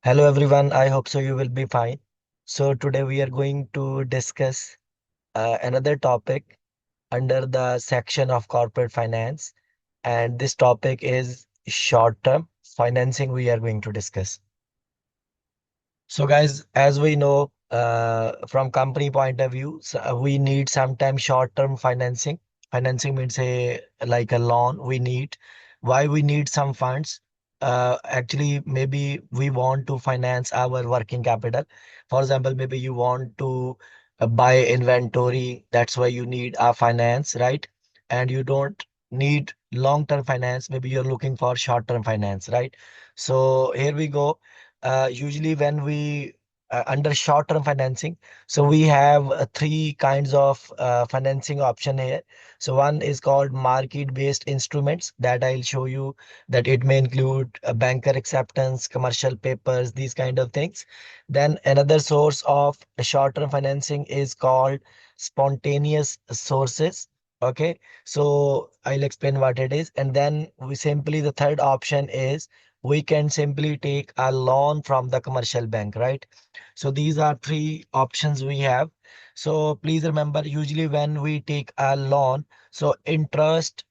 Hello everyone, I hope so you will be fine. So today we are going to discuss another topic under the section of corporate finance, and this topic is short-term financing we are going to discuss. So guys, as we know, from company point of view, we need sometimes short-term financing. Financing means a like a loan we need. Why we need some funds? Actually, maybe we want to finance our working capital. For example, maybe you want to buy inventory. That's why you need a finance, right? And you don't need long-term finance. Maybe you're looking for short-term finance, right? So here we go. Usually when we under short-term financing, so we have three kinds of financing option here. So one is called market-based instruments that I'll show you, that it may include banker acceptance, commercial papers, these kind of things. Then another source of short-term financing is called spontaneous sources. Okay, so I'll explain what it is. And then we simply, the third option is we can simply take a loan from the commercial bank, right? So these are three options we have. So please remember, usually when we take a loan, so interest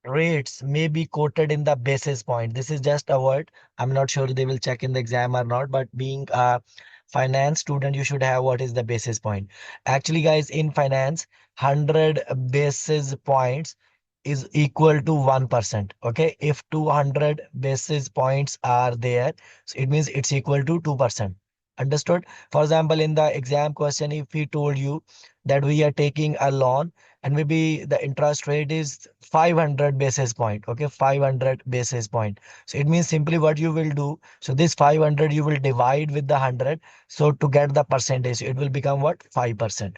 rates may be quoted in the basis point. This is just a word. I'm not sure they will check in the exam or not, but being a finance student, you should have what is the basis point. Actually, guys, in finance, 100 basis points is equal to 1%. Okay. If 200 basis points are there, so it means it's equal to 2%. Understood? For example, in the exam question, if we told you that we are taking a loan and maybe the interest rate is 500 basis point, okay, 500 basis point, so it means simply what you will do, so this 500 you will divide with the 100, so to get the percentage it will become what, 5%.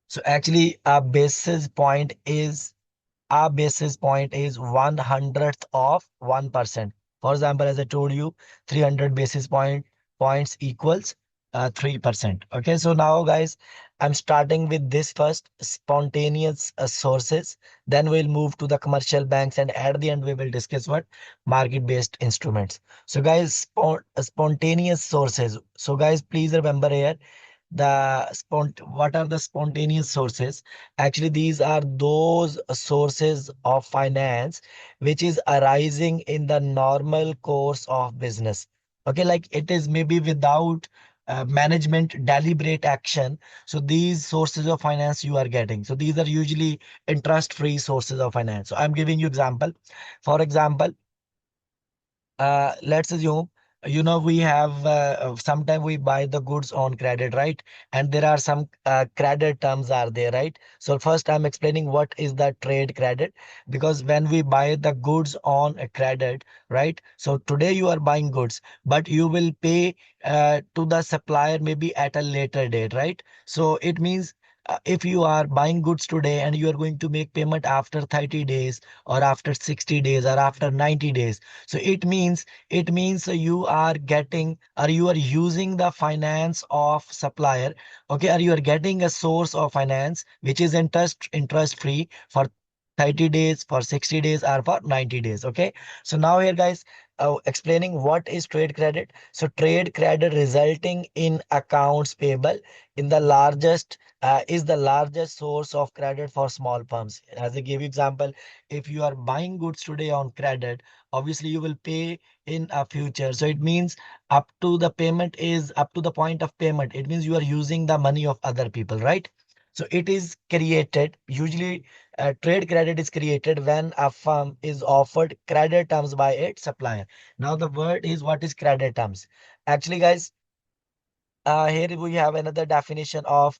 So actually a basis point is 1/100th of 1%. For example, as I told you, 300 basis points equals 3%. Okay, so now guys, I'm starting with this first, spontaneous sources. Then we'll move to the commercial banks, and at the end we will discuss what, market-based instruments. So guys, spontaneous sources. So guys, please remember here, what are the spontaneous sources? Actually, these are those sources of finance which is arising in the normal course of business. Okay, like it is maybe without management deliberate action. So these sources of finance you are getting, so these are usually interest free sources of finance. So I'm giving you example. For example, let's assume, we have sometime we buy the goods on credit, right? And there are some credit terms are there, right? So first I'm explaining what is the trade credit, because when we buy the goods on a credit, right? So today you are buying goods, but you will pay to the supplier maybe at a later date, right? So it means if you are buying goods today and you are going to make payment after 30 days or after 60 days or after 90 days, so it means you are getting, or you are using the finance of supplier, okay, or you are getting a source of finance which is interest free for 30 days, for 60 days, or for 90 days. Okay. So now here guys, explaining what is trade credit. So trade credit resulting in accounts payable in the largest is the largest source of credit for small firms. As I give you example, if you are buying goods today on credit, obviously you will pay in a future. So it means up to the point of payment, it means you are using the money of other people, right? So it is created usually, trade credit is created when a firm is offered credit terms by its supplier. Now the word is, what is credit terms? Actually guys, here we have another definition of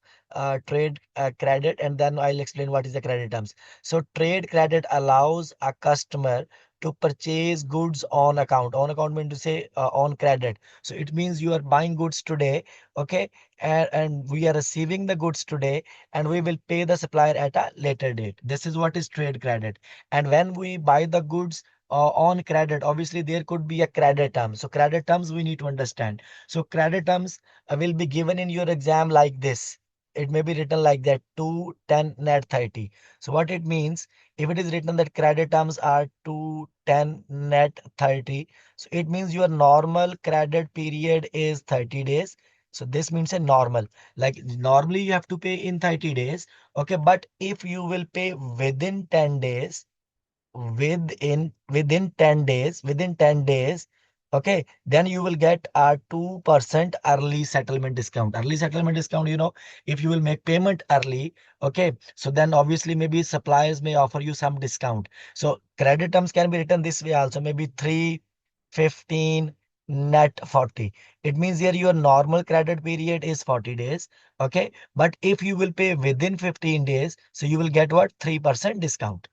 trade credit, and then I'll explain what is the credit terms. So trade credit allows a customer to purchase goods on account. On account means to say on credit. So it means you are buying goods today, okay, and we are receiving the goods today, and we will pay the supplier at a later date. This is what is trade credit. And when we buy the goods on credit, obviously there could be a credit term. So credit terms we need to understand. So credit terms will be given in your exam like this. it may be written like that, 2 10 net 30. So what it means, if it is written that credit terms are 2 10 net 30, so it means your normal credit period is 30 days. So this means a normal, like normally you have to pay in 30 days. Okay, but if you will pay within 10 days, within 10 days, okay, then you will get a 2% early settlement discount. Early settlement discount, if you will make payment early, okay, so then obviously maybe suppliers may offer you some discount. So credit terms can be written this way also, maybe 3 15 net 40. It means here your normal credit period is 40 days, okay, but if you will pay within 15 days, so you will get what, 3% discount.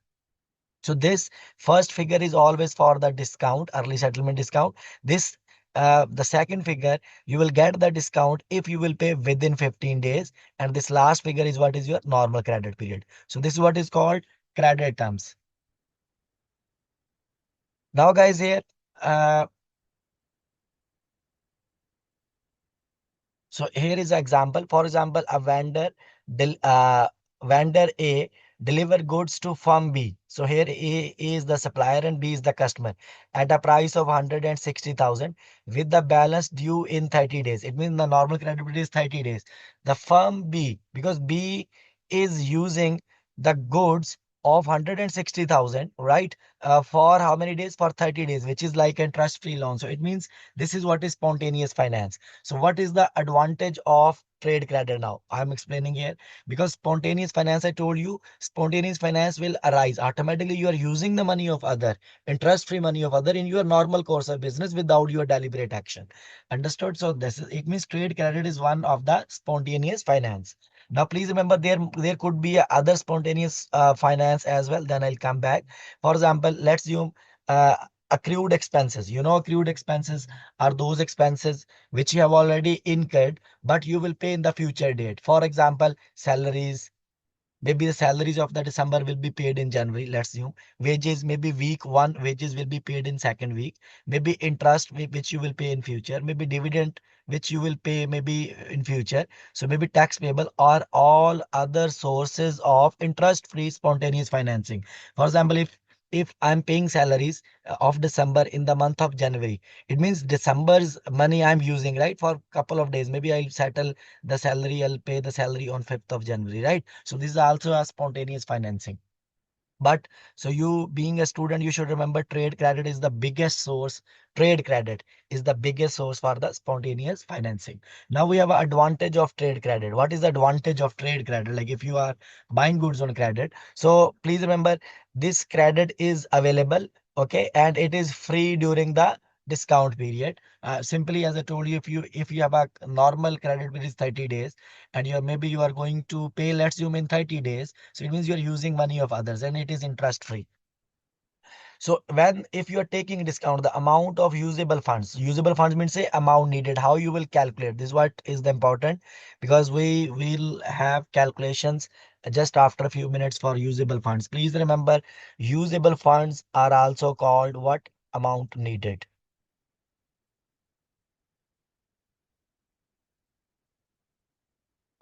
So this first figure is always for the discount, early settlement discount. This the second figure, you will get the discount if you will pay within 15 days. And this last figure is what is your normal credit period. So this is what is called credit terms. Now guys here, uh, so here is an example. For example, a del, uh, vendor A deliver goods to firm B. So here A is the supplier and B is the customer at a price of 160,000 with the balance due in 30 days. It means the normal credit period is 30 days. The firm B, because B is using the goods of 160,000, right? For how many days? For 30 days, which is like a trust-free loan. So it means this is what is spontaneous finance. So what is the advantage of trade credit now? I'm explaining here because spontaneous finance, I told you, spontaneous finance will arise automatically. You are using the money of other, interest-free money of other in your normal course of business without your deliberate action. Understood? So this is, it means trade credit is one of the spontaneous finance. Now, please remember there could be a other spontaneous finance as well. Then I'll come back. For example, let's assume uh, accrued expenses. Accrued expenses are those expenses which you have already incurred, but you will pay in the future date. For example, salaries. Maybe the salaries of the December will be paid in January. Let's assume wages, maybe week one wages will be paid in second week. Maybe interest which you will pay in future. Maybe dividend which you will pay maybe in future. So maybe tax payable or all other sources of interest-free spontaneous financing. For example, if I'm paying salaries of December in the month of January, it means December's money I'm using, right? For a couple of days. Maybe I'll settle the salary, I'll pay the salary on 5th of January, right? So this is also a spontaneous financing. But so you being a student, you should remember trade credit is the biggest source. Trade credit is the biggest source for the spontaneous financing. Now we have an advantage of trade credit. What is the advantage of trade credit? Like if you are buying goods on credit. So please remember this credit is available. Okay. And it is free during the discount period. Simply as I told you, if you have a normal credit which is 30 days and maybe you are going to pay, let's assume in 30 days, so it means you're using money of others and it is interest free. So when if you are taking discount, the amount of usable funds means say amount needed, how you will calculate. This is what is the important, because we will have calculations just after a few minutes for usable funds. Please remember, usable funds are also called what? Amount needed.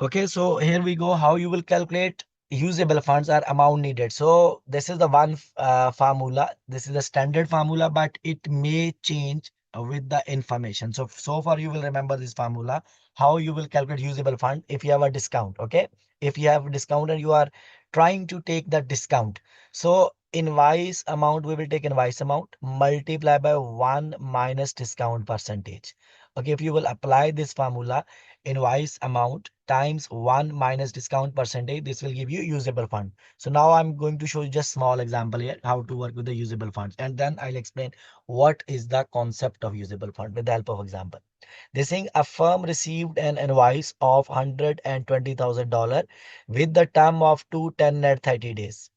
Okay, so here we go. How you will calculate usable funds are amount needed. So this is the one formula. This is the standard formula, but it may change with the information. So far you will remember this formula. How you will calculate usable fund if you have a discount. Okay, if you have a discount and you are trying to take the discount. So invoice amount, we will take invoice amount multiply by 1 minus discount percentage. Okay, if you will apply this formula, invoice amount times 1 minus discount percentage, this will give you usable fund. So now I'm going to show you just small example here how to work with the usable funds, and then I'll explain what is the concept of usable fund with the help of example. They're saying a firm received an invoice of $120,000 with the term of 210 net 30 days.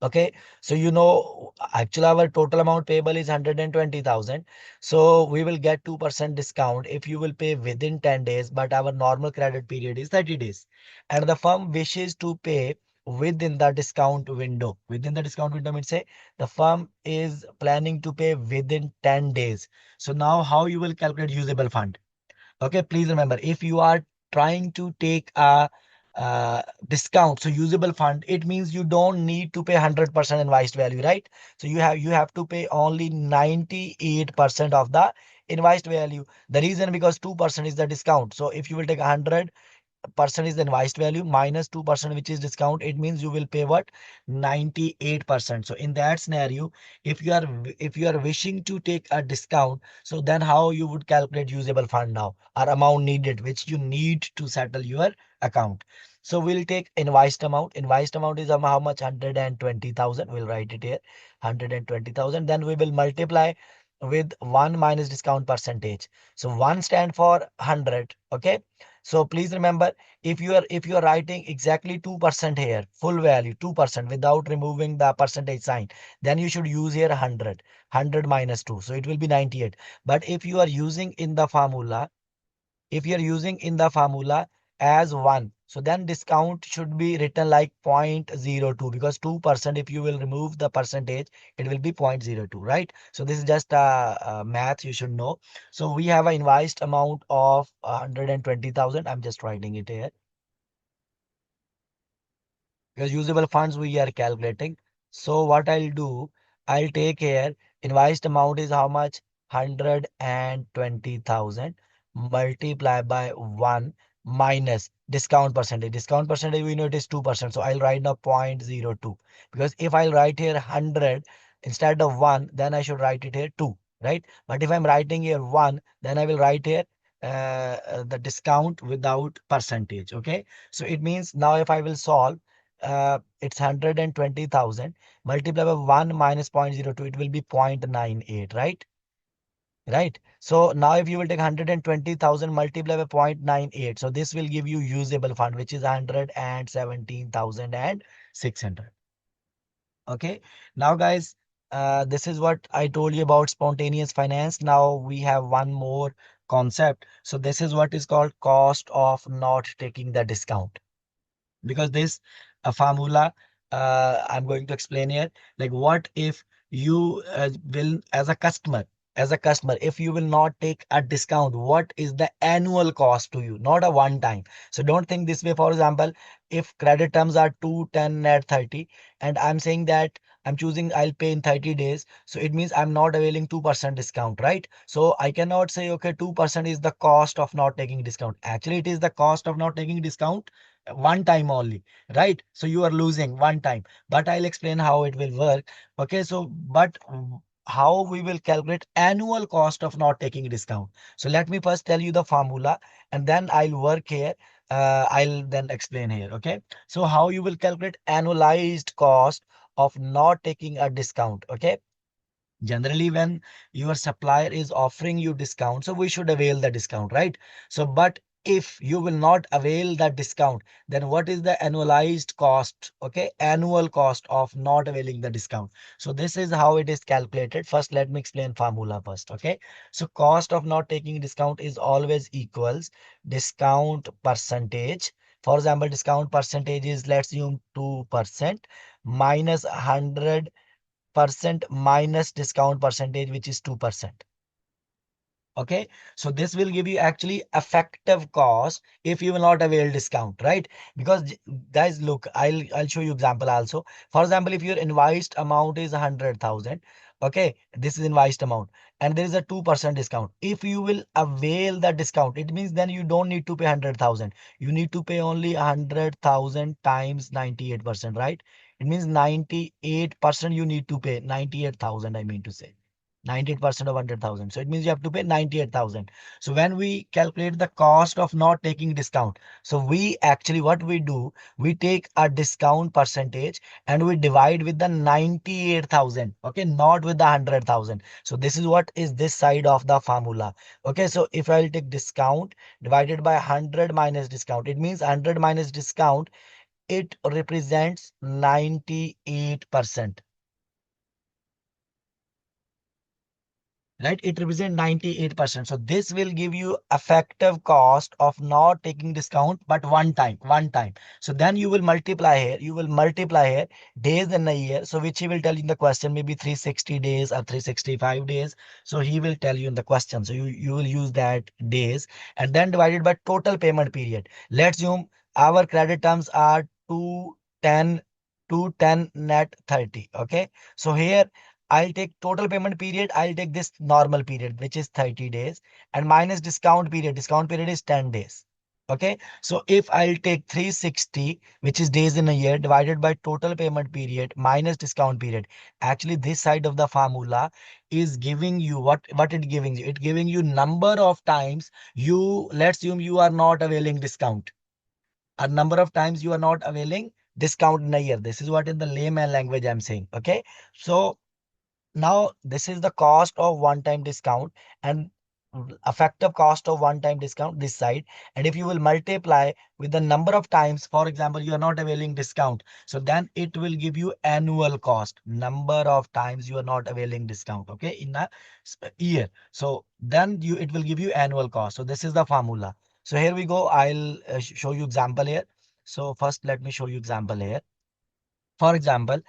Okay, so actually our total amount payable is 120,000. So we will get 2% discount if you will pay within 10 days, but our normal credit period is 30 days. And the firm wishes to pay within the discount window. Within the discount window means say the firm is planning to pay within 10 days. So now how you will calculate usable fund? Okay, please remember, if you are trying to take a discount, so usable fund, it means you don't need to pay 100% invoiced value, right? So you have to pay only 98% of the invoiced value. The reason, because 2% is the discount. So if you will take 100% is the invoiced value minus 2% which is discount, it means you will pay what? 98%. So in that scenario, if you are wishing to take a discount, so then how you would calculate usable fund now, or amount needed which you need to settle your account? So we'll take invoiced amount is how much? 120,000. We'll write it here, 120,000. Then we will multiply with 1 minus discount percentage. So 1 stand for 100. Okay, so please remember, if you are writing exactly 2% here, full value 2% without removing the percentage sign, then you should use here 100. 100 minus 2, so it will be 98. But if you are using in the formula as 1, so then discount should be written like 0.02, because 2%, if you will remove the percentage, it will be 0.02, right? So this is just math you should know. So we have an invoiced amount of 120,000. I'm just writing it here because usable funds we are calculating. So what I'll do, I'll take here, invoiced amount is how much? 120,000 multiply by 1 minus discount percentage. Discount percentage we know it is 2%. So I'll write now 0.02, because if I'll write here 100 instead of 1, then I should write it here 2, right? But if I'm writing here 1, then I will write here the discount without percentage. Okay, so it means now if I will solve, it's 120,000 multiplied by 1 minus 0.02, it will be 0.98, right? Right. So now if you will take 120,000 multiplied by 0.98, so this will give you usable fund, which is 117,600. Okay. Now, guys, this is what I told you about spontaneous finance. Now we have one more concept. So this is what is called cost of not taking the discount, because this a formula I'm going to explain here. Like, what if you will, as a customer, if you will not take a discount, what is the annual cost to you, not a one time? So don't think this way. For example, if credit terms are 2, 10, net 30, and I'm saying that I'm choosing I'll pay in 30 days, so it means I'm not availing 2% discount, right? So I cannot say, okay, 2% is the cost of not taking discount. Actually, it is the cost of not taking discount one time only, right? So you are losing one time, but I'll explain how it will work. Okay, so but how we will calculate annual cost of not taking discount? So let me first tell you the formula, and then I'll work here. I'll then explain here. Okay, so how you will calculate annualized cost of not taking a discount? Okay, generally when your supplier is offering you discount, so we should avail the discount, right? So but if you will not avail that discount, then what is the annualized cost? Okay, annual cost of not availing the discount. So this is how it is calculated. First let me explain formula first. Okay, so cost of not taking discount is always equals discount percentage. For example, discount percentage is, let's assume, 2% minus 100% minus discount percentage, which is 2%. Okay, so this will give you actually effective cost if you will not avail discount, right? Because guys, look, I'll show you example also. For example, if your invoiced amount is 100,000, okay, this is invoiced amount, and there is a 2% discount. If you will avail the discount, it means then you don't need to pay 100,000. You need to pay only 100,000 times 98%, right? It means 98% you need to pay, 98,000, I mean to say. 98% of 100,000. So it means you have to pay 98,000. So when we calculate the cost of not taking discount, so we actually, what we do, we take a discount percentage and we divide with the 98,000. Okay, not with the 100,000. So this is what is this side of the formula. Okay, so if I'll take discount divided by 100 minus discount, it means 100 minus discount, it represents 98%. right? It represents 98%. So this will give you effective cost of not taking discount, but one time. So then you will multiply here days in a year. So which he will tell you in the question, maybe 360 days or 365 days. So he will tell you in the question. So you will use that days and then divided by total payment period. Let's assume our credit terms are 210, 210 net 30. Okay. So here I'll take total payment period. I'll take this normal period, which is 30 days, and minus discount period. Discount period is 10 days. Okay. So if I'll take 360, which is days in a year, divided by total payment period minus discount period. Actually, this side of the formula is giving you what it giving you. It giving you number of times let's assume you are not availing discount. A number of times you are not availing discount in a year. This is what in the layman language I'm saying. Okay. So now this is the cost of one-time discount and effective cost of one-time discount this side. And if you will multiply with the number of times, for example, you are not availing discount. So then it will give you annual cost, number of times you are not availing discount. Okay, in a year. So then it will give you annual cost. So this is the formula. So here we go. I'll show you example here. So first let me show you example here. For example,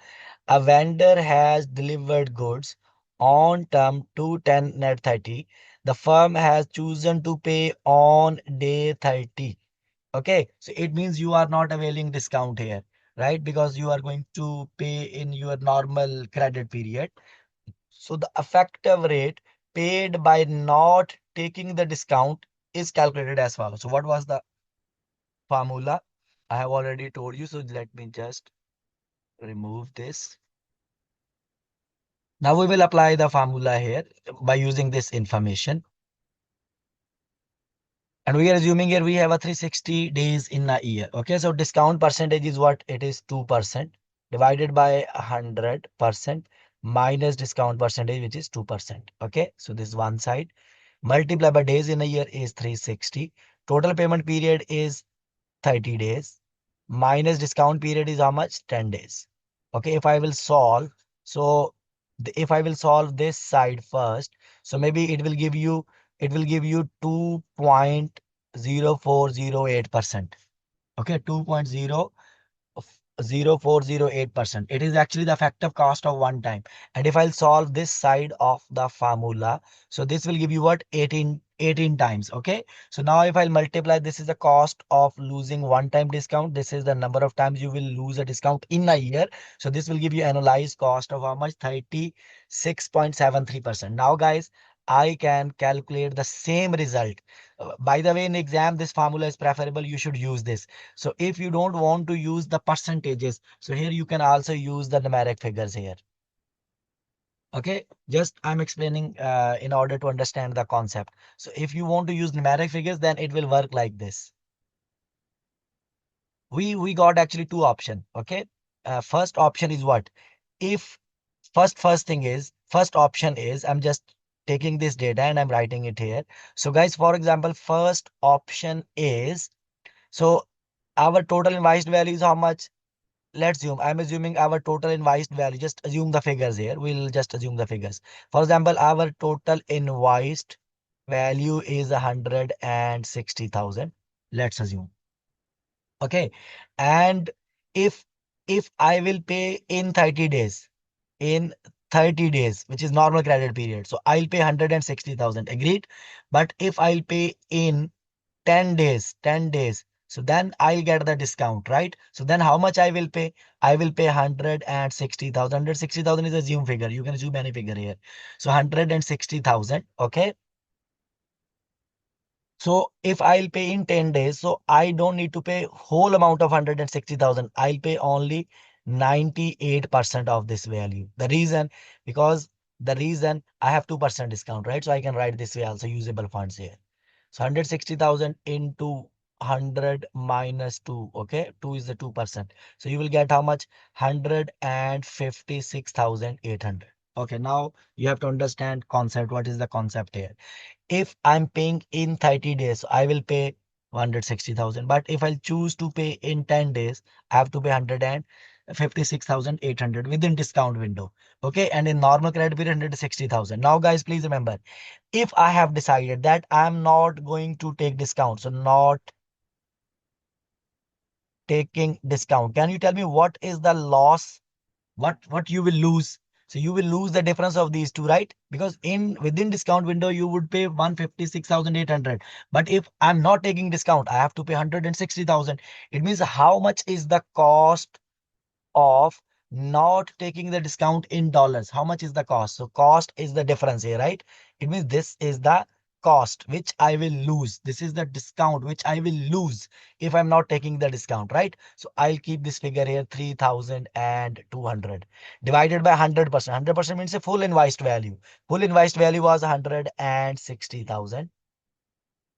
a vendor has delivered goods on term 210 net 30. The firm has chosen to pay on day 30. Okay, so it means you are not availing discount here, right? Because you are going to pay in your normal credit period. So the effective rate paid by not taking the discount is calculated as follows. So what was the formula? I have already told you. So let me just remove this. Now we will apply the formula here by using this information. And we are assuming here we have a 360 days in a year. Okay, so discount percentage is what? It is 2% divided by 100% minus discount percentage, which is 2%. Okay, so this one side multiply by days in a year is 360. Total payment period is 30 days minus discount period is how much? 10 days. Okay, if I will solve, so if I will solve this side first, so maybe it will give you 2.0408%. Okay, 2.0408%. It is actually the effective cost of one time. And if I'll solve this side of the formula, so this will give you what? 18 times. Okay. So now if I'll multiply, this is the cost of losing one time discount. This is the number of times you will lose a discount in a year. So this will give you analyzed cost of how much? 36.73%. Now guys, I can calculate the same result. By the way, in exam, this formula is preferable. You should use this. So if you don't want to use the percentages, so here you can also use the numeric figures here. Okay, just I'm explaining in order to understand the concept. So if you want to use numeric figures, then it will work like this. We got actually two options. Okay, first option is what? If first option is I'm just taking this data and I'm writing it here. So guys, for example, first option is, so our total invoiced value is how much? Let's assume, I'm assuming our total invoiced value. Just assume the figures here. We'll just assume the figures. For example, our total invoiced value is 160,000. Let's assume. Okay. And if I will pay in 30 days, in 30 days, which is normal credit period. So I'll pay 160,000. Agreed. But if I'll pay in 10 days, 10 days. So then I'll get the discount, right? So then how much I will pay? I will pay 160,000. 160,000 is a assume figure. You can assume any figure here. So 160,000. Okay. So if I'll pay in 10 days, so I don't need to pay whole amount of 160,000. I'll pay only 98% of this value. The reason, because the reason I have 2% discount, right? So I can write this way also usable funds here. So 160,000 into 100 minus 2. Okay. 2 is the 2%. So you will get how much? 156,800. Okay. Now you have to understand concept. What is the concept here? If I'm paying in 30 days, I will pay 160,000. But if I choose to pay in 10 days, I have to pay 160,000. 156,800 within discount window. Okay. And in normal credit period, 160,000. Now, guys, please remember, if I have decided that I'm not going to take discount, so not taking discount, can you tell me what is the loss? What you will lose? So you will lose the difference of these two, right? Because in within discount window you would pay 156,800, but if I'm not taking discount, I have to pay 160,000. It means how much is the cost of not taking the discount in dollars? How much is the cost? So cost is the difference here, right? It means this is the cost which I will lose. This is the discount which I will lose if I'm not taking the discount, right? So I'll keep this figure here, 3,200 divided by 100%. 100% means a full invoiced value. Full invoiced value was 160,000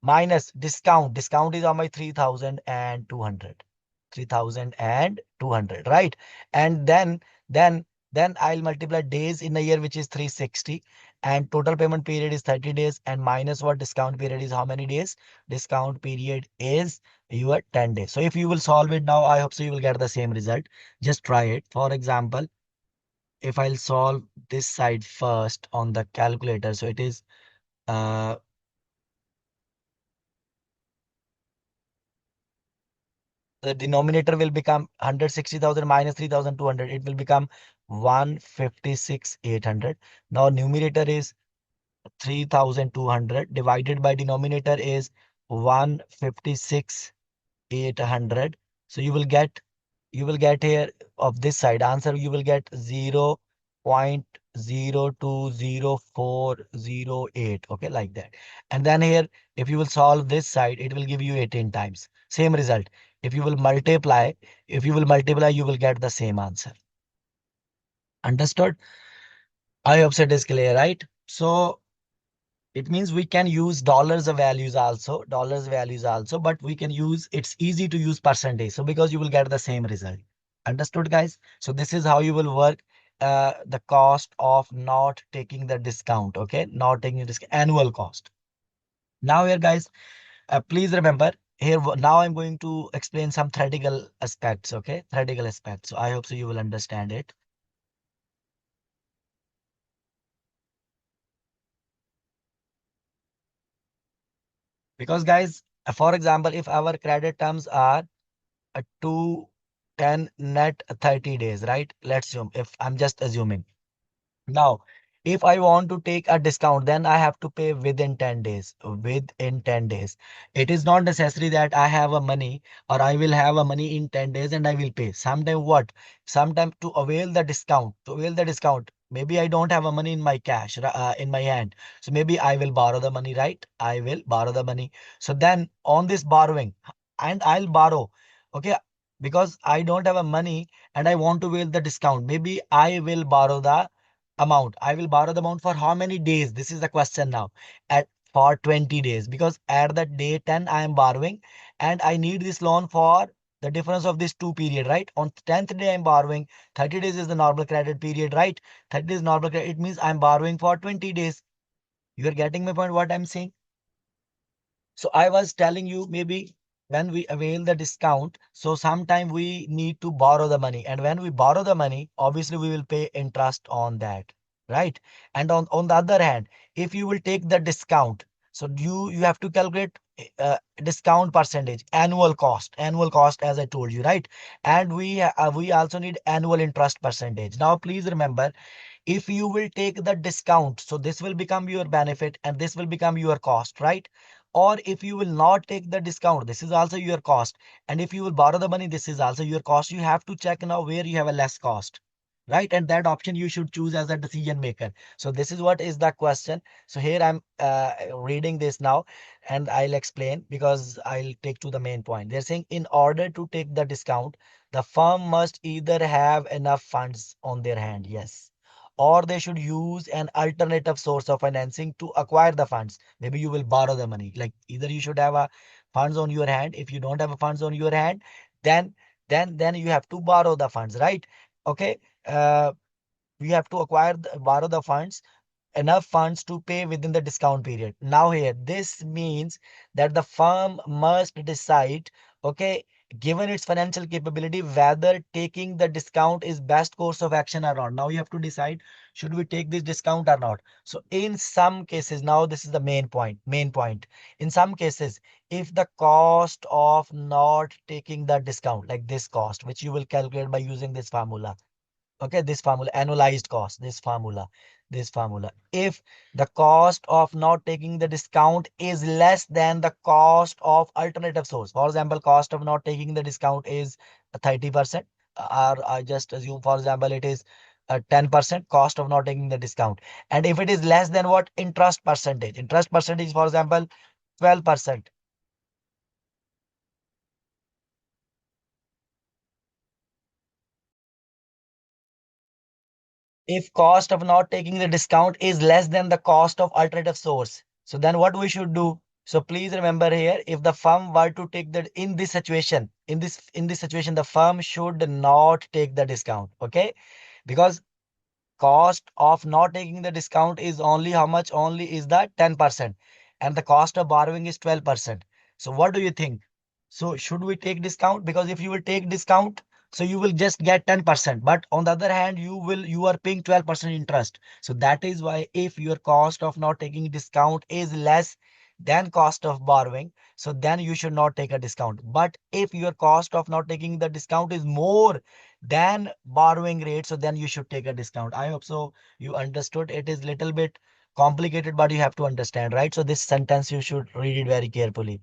minus discount. Discount is on my 3,200. 3,200, right? And then I'll multiply days in a year, which is 360, and total payment period is 30 days, and minus what discount period is how many days? Discount period is your 10 days. So if you will solve it now, I hope so you will get the same result. Just try it. For example, if I'll solve this side first on the calculator, so it is uh the denominator will become 160,000 minus 3,200. It will become 156,800. Now numerator is 3,200 divided by denominator is 156,800. So you will get here of this side answer, you will get 0.020408. Okay, like that. And then here, if you will solve this side, it will give you 18 times. Same result. If you will multiply, you will get the same answer. Understood? I hope it is clear, right? So it means we can use dollars values also, but we can use, it's easy to use percentage. So because you will get the same result. Understood, guys? So this is how you will work the cost of not taking the discount. Okay, not taking the discount, annual cost. Now here, guys, please remember here. Now I'm going to explain some theoretical aspects. Okay, theoretical aspects. So I hope so you will understand it. Because guys, for example, if our credit terms are 2, 10, net 30 days, right? Let's assume, if I'm just assuming. Now, if I want to take a discount, then I have to pay within 10 days. Within 10 days. It is not necessary that I have a money or I will have a money in 10 days and I will pay. Sometime what? Sometime to avail the discount, maybe I don't have a money in my cash, in my hand. So maybe I will borrow the money, right? I will borrow the money. So then on this borrowing, and I'll borrow, okay, because I don't have a money and I want to avail the discount. Maybe I will borrow the amount. I will borrow the amount for how many days? This is the question now. At For 20 days, because at the day 10 I am borrowing and I need this loan for the difference of this two period, right? On 10th day I'm borrowing. 30 days is the normal credit period, right? 30 days normal credit. It means I'm borrowing for 20 days. You are getting my point what I'm saying? So I was telling you, maybe when we avail the discount, so sometime we need to borrow the money. And when we borrow the money, obviously we will pay interest on that, right? And on the other hand, if you will take the discount, so you have to calculate discount percentage, annual cost, as I told you, right? And we also need annual interest percentage. Now, please remember, if you will take the discount, so this will become your benefit and this will become your cost, right? Or if you will not take the discount, this is also your cost. And if you will borrow the money, this is also your cost. You have to check now where you have a less cost, right? And that option you should choose as a decision maker. So this is what is the question. So here I'm reading this now and I'll explain, because I'll take to the main point. They're saying in order to take the discount, the firm must either have enough funds on their hand, yes, or they should use an alternative source of financing to acquire the funds. Maybe you will borrow the money. Like, either you should have a funds on your hand. If you don't have a funds on your hand, then then you have to borrow the funds, right? Okay. You have to borrow the funds, enough funds to pay within the discount period. Now here, this means that the firm must decide, okay, given its financial capability, whether taking the discount is best course of action or not. Now you have to decide, should we take this discount or not? So in some cases, now this is the main point. In some cases, if the cost of not taking the discount, like this cost, which you will calculate by using this formula, okay, this formula, annualized cost, this formula, if the cost of not taking the discount is less than the cost of alternative source, for example, cost of not taking the discount is 30%, or I just assume, for example, it is 10% cost of not taking the discount. And if it is less than what, interest percentage, for example, 12%. If cost of not taking the discount is less than the cost of alternative source, so then what we should do? So please remember here, if the firm were to take that, in this situation, the firm should not take the discount. Okay, because cost of not taking the discount is only how much? Only is that 10%, and the cost of borrowing is 12%. So what do you think? So should we take discount? Because if you will take discount, so you will just get 10%, but on the other hand, you are paying 12% interest. So that is why, if your cost of not taking discount is less than cost of borrowing, so then you should not take a discount. But if your cost of not taking the discount is more than borrowing rate, so then you should take a discount. I hope so you understood. It is little bit complicated, but you have to understand, right? So this sentence you should read it very carefully.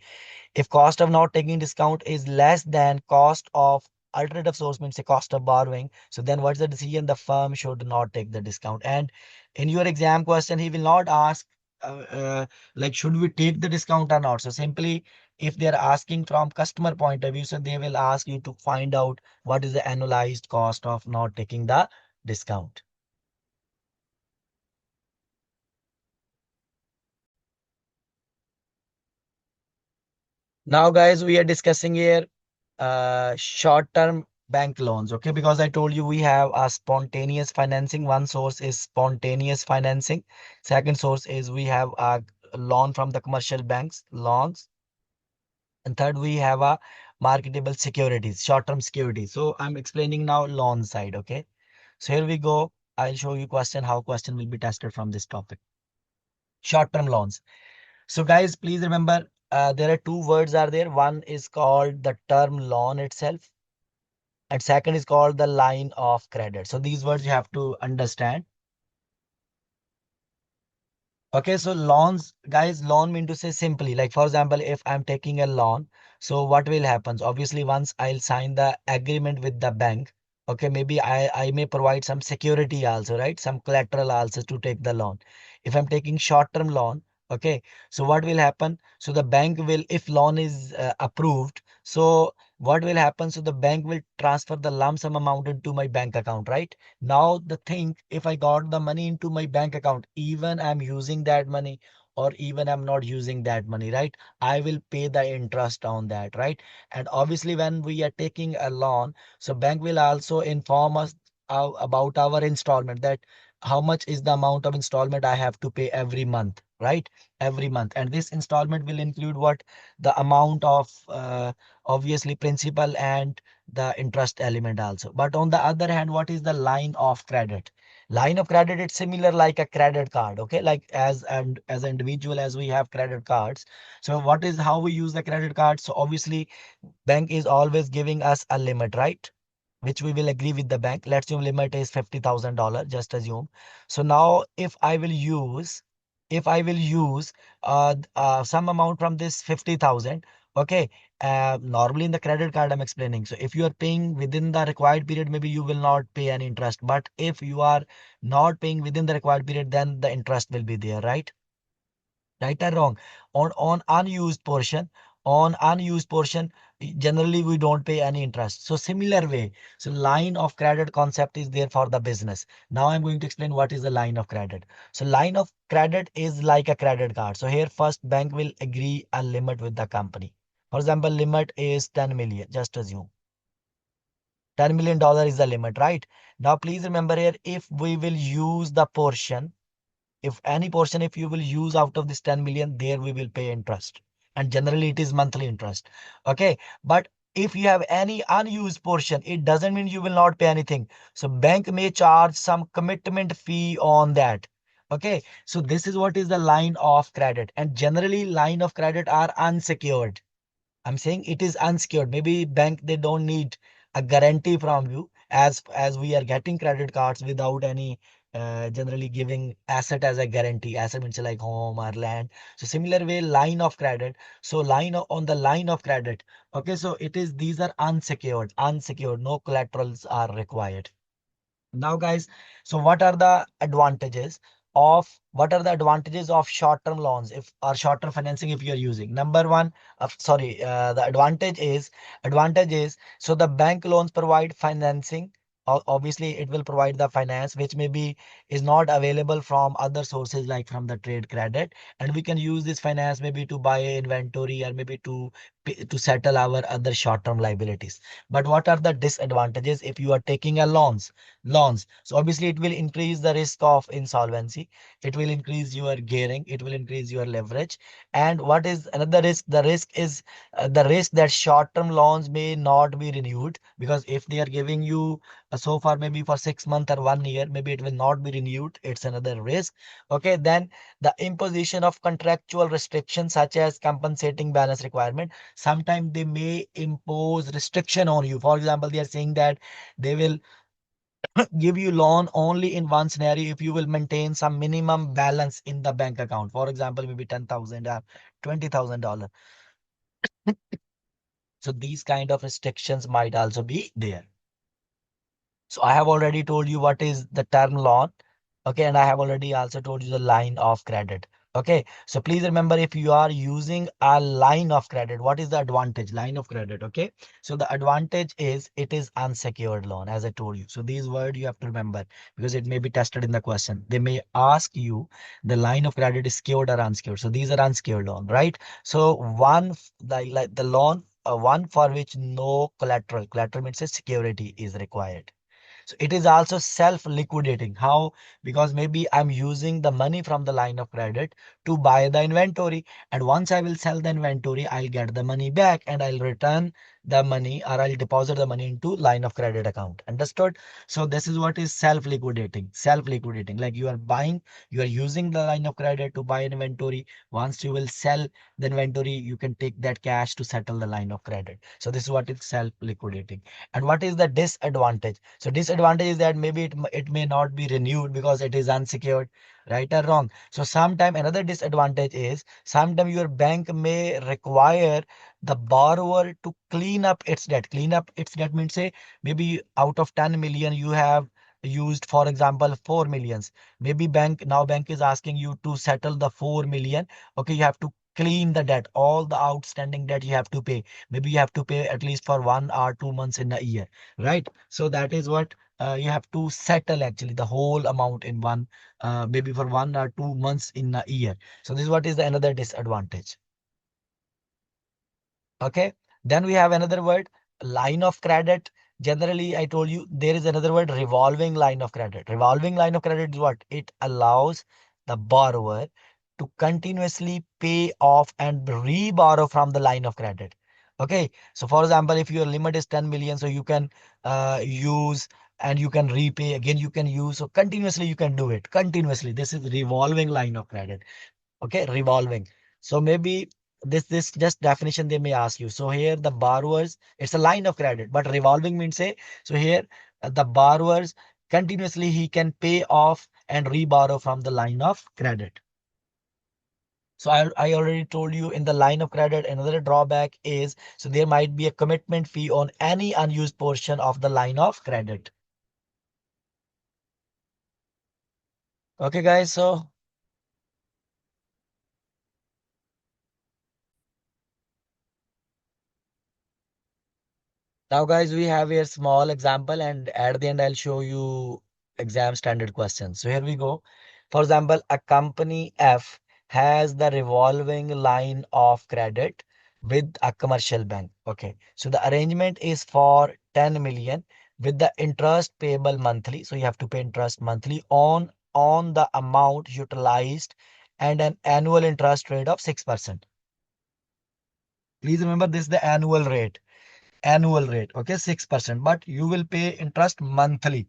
If cost of not taking discount is less than cost of alternative source, means the cost of borrowing, so then what's the decision? The firm should not take the discount. And in your exam question, he will not ask like, should we take the discount or not? So simply, if they are asking from customer point of view, so they will ask you to find out what is the annualized cost of not taking the discount. Now, guys, we are discussing here short-term bank loans. Okay, because I told you we have a spontaneous financing. One source is spontaneous financing. Second source is we have a loan from the commercial banks, loans. And third, we have a marketable securities, short-term securities. So I'm explaining now loan side. Okay, so here we go. I'll show you how question will be tested from this topic. Short-term loans. So guys, please remember, there are two words are there. One is called the term loan itself, and second is called the line of credit. So these words you have to understand. Okay, so loans, guys, loan mean to say simply, like for example, if I'm taking a loan, so what will happen? So obviously, once I'll sign the agreement with the bank, okay, maybe I may provide some security also, right? Some collateral also to take the loan. If I'm taking short-term loan, okay, so what will happen? So the bank will, if loan is approved, so what will happen? So the bank will transfer the lump sum amount into my bank account, right? Now the thing, if I got the money into my bank account, even I'm using that money or even I'm not using that money, right? I will pay the interest on that, right? And obviously when we are taking a loan, so bank will also inform us about our installment, that how much is the amount of installment I have to pay every month, right? Every month. And this installment will include what? The amount of obviously principal and the interest element also. But on the other hand, what is the line of credit? Line of credit, it's similar like a credit card. Okay, like as an individual, as we have credit cards. So what is how we use the credit card? So obviously, bank is always giving us a limit, right? Which we will agree with the bank. Let's assume limit is $50,000. Just assume. So now, if I will use some amount from this 50,000, okay. Normally in the credit card, I'm explaining. So if you are paying within the required period, maybe you will not pay any interest. But if you are not paying within the required period, then the interest will be there, right? Right or wrong? On unused portion, generally we don't pay any interest. So similar way, so line of credit concept is there for the business. Now I'm going to explain what is the line of credit. So line of credit is like a credit card. So here first, bank will agree a limit with the company. For example, limit is 10 million, just assume $10 million is the limit, right? Now please remember here, if we will use the portion, if any portion, if you will use out of this 10 million, there we will pay interest. And generally it is monthly interest. Okay. But If you have any unused portion, it doesn't mean you will not pay anything. So bank may charge some commitment fee on that. Okay, so this is what is the line of credit, and generally line of credit are unsecured. I'm saying it is unsecured. Maybe bank they don't need a guarantee from you, as we are getting credit cards without any generally giving asset as a guarantee. Asset means like home or land. So similar way line of credit. So on the line of credit. Okay, so it is these are unsecured. Unsecured. No collaterals are required. Now, guys, so what are the advantages of short-term loans if or short-term financing if you're using? Number one, sorry, the advantage is so the bank loans provide financing. Obviously, it will provide the finance which maybe is not available from other sources like from the trade credit, and we can use this finance maybe to buy inventory or maybe to settle our other short-term liabilities. But what are the disadvantages if you are taking a loans? So obviously it will increase the risk of insolvency, it will increase your gearing, it will increase your leverage. And what is another risk? The risk that short term loans may not be renewed, because if they are giving you so far maybe for 6 months or 1 year, maybe it will not be renewed. It's another risk. Okay, then the imposition of contractual restrictions such as compensating balance requirement. Sometimes they may impose restriction on you. For example, they are saying that they will give you loan only in one scenario if you will maintain some minimum balance in the bank account. For example, maybe 10,000 or $20,000. So these kind of restrictions might also be there. So I have already told you what is the term loan. Okay, and I have already also told you the line of credit. Okay, so please remember, if you are using a line of credit, what is the advantage? Line of credit. Okay, so the advantage is it is unsecured loan, as I told you. So these words you have to remember because it may be tested in the question. They may ask you the line of credit is secured or unsecured. So these are unsecured loan, right? So the loan, one for which no collateral means a security is required. So it is also self-liquidating. How? Because maybe I'm using the money from the line of credit to buy the inventory. And once I will sell the inventory, I'll get the money back and I'll return the money, or I'll deposit the money into line of credit account. Understood? So this is what is self-liquidating. Self-liquidating. Like you are buying, you are using the line of credit to buy an inventory. Once you will sell the inventory, you can take that cash to settle the line of credit. So this is what is self-liquidating. And what is the disadvantage? So disadvantage is that maybe it may not be renewed because it is unsecured, right or wrong. So sometime another disadvantage is sometime your bank may require the borrower to clean up its debt. Clean up its debt means, say, maybe out of 10 million you have used, for example, 4 millions. Maybe bank is asking you to settle the 4 million. Okay, you have to clean the debt, all the outstanding debt you have to pay. Maybe you have to pay at least for 1 or 2 months in a year, right? So that is what you have to settle actually the whole amount in one, maybe for 1 or 2 months in a year. So this is what is the another disadvantage. Okay. Then we have another word, line of credit. Generally, I told you there is another word, revolving line of credit. Revolving line of credit is what? It allows the borrower to continuously pay off and re-borrow from the line of credit. Okay. So for example, if your limit is 10 million, so you can use and you can repay again, you can use. So continuously you can do it. Continuously. This is revolving line of credit. Okay, revolving. So maybe this just definition they may ask you. So here the borrowers, it's a line of credit, but revolving means, say, so here the borrowers continuously he can pay off and re-borrow from the line of credit. So I already told you in the line of credit, another drawback is so there might be a commitment fee on any unused portion of the line of credit. Okay, guys. So now, guys, we have a small example, and at the end, I'll show you exam standard questions. So here we go. For example, a company F has the revolving line of credit with a commercial bank. Okay. So the arrangement is for 10 million with the interest payable monthly. So you have to pay interest monthly on the amount utilized and an annual interest rate of 6%. Please remember this is the annual rate. annual rate, okay, 6%, but you will pay interest monthly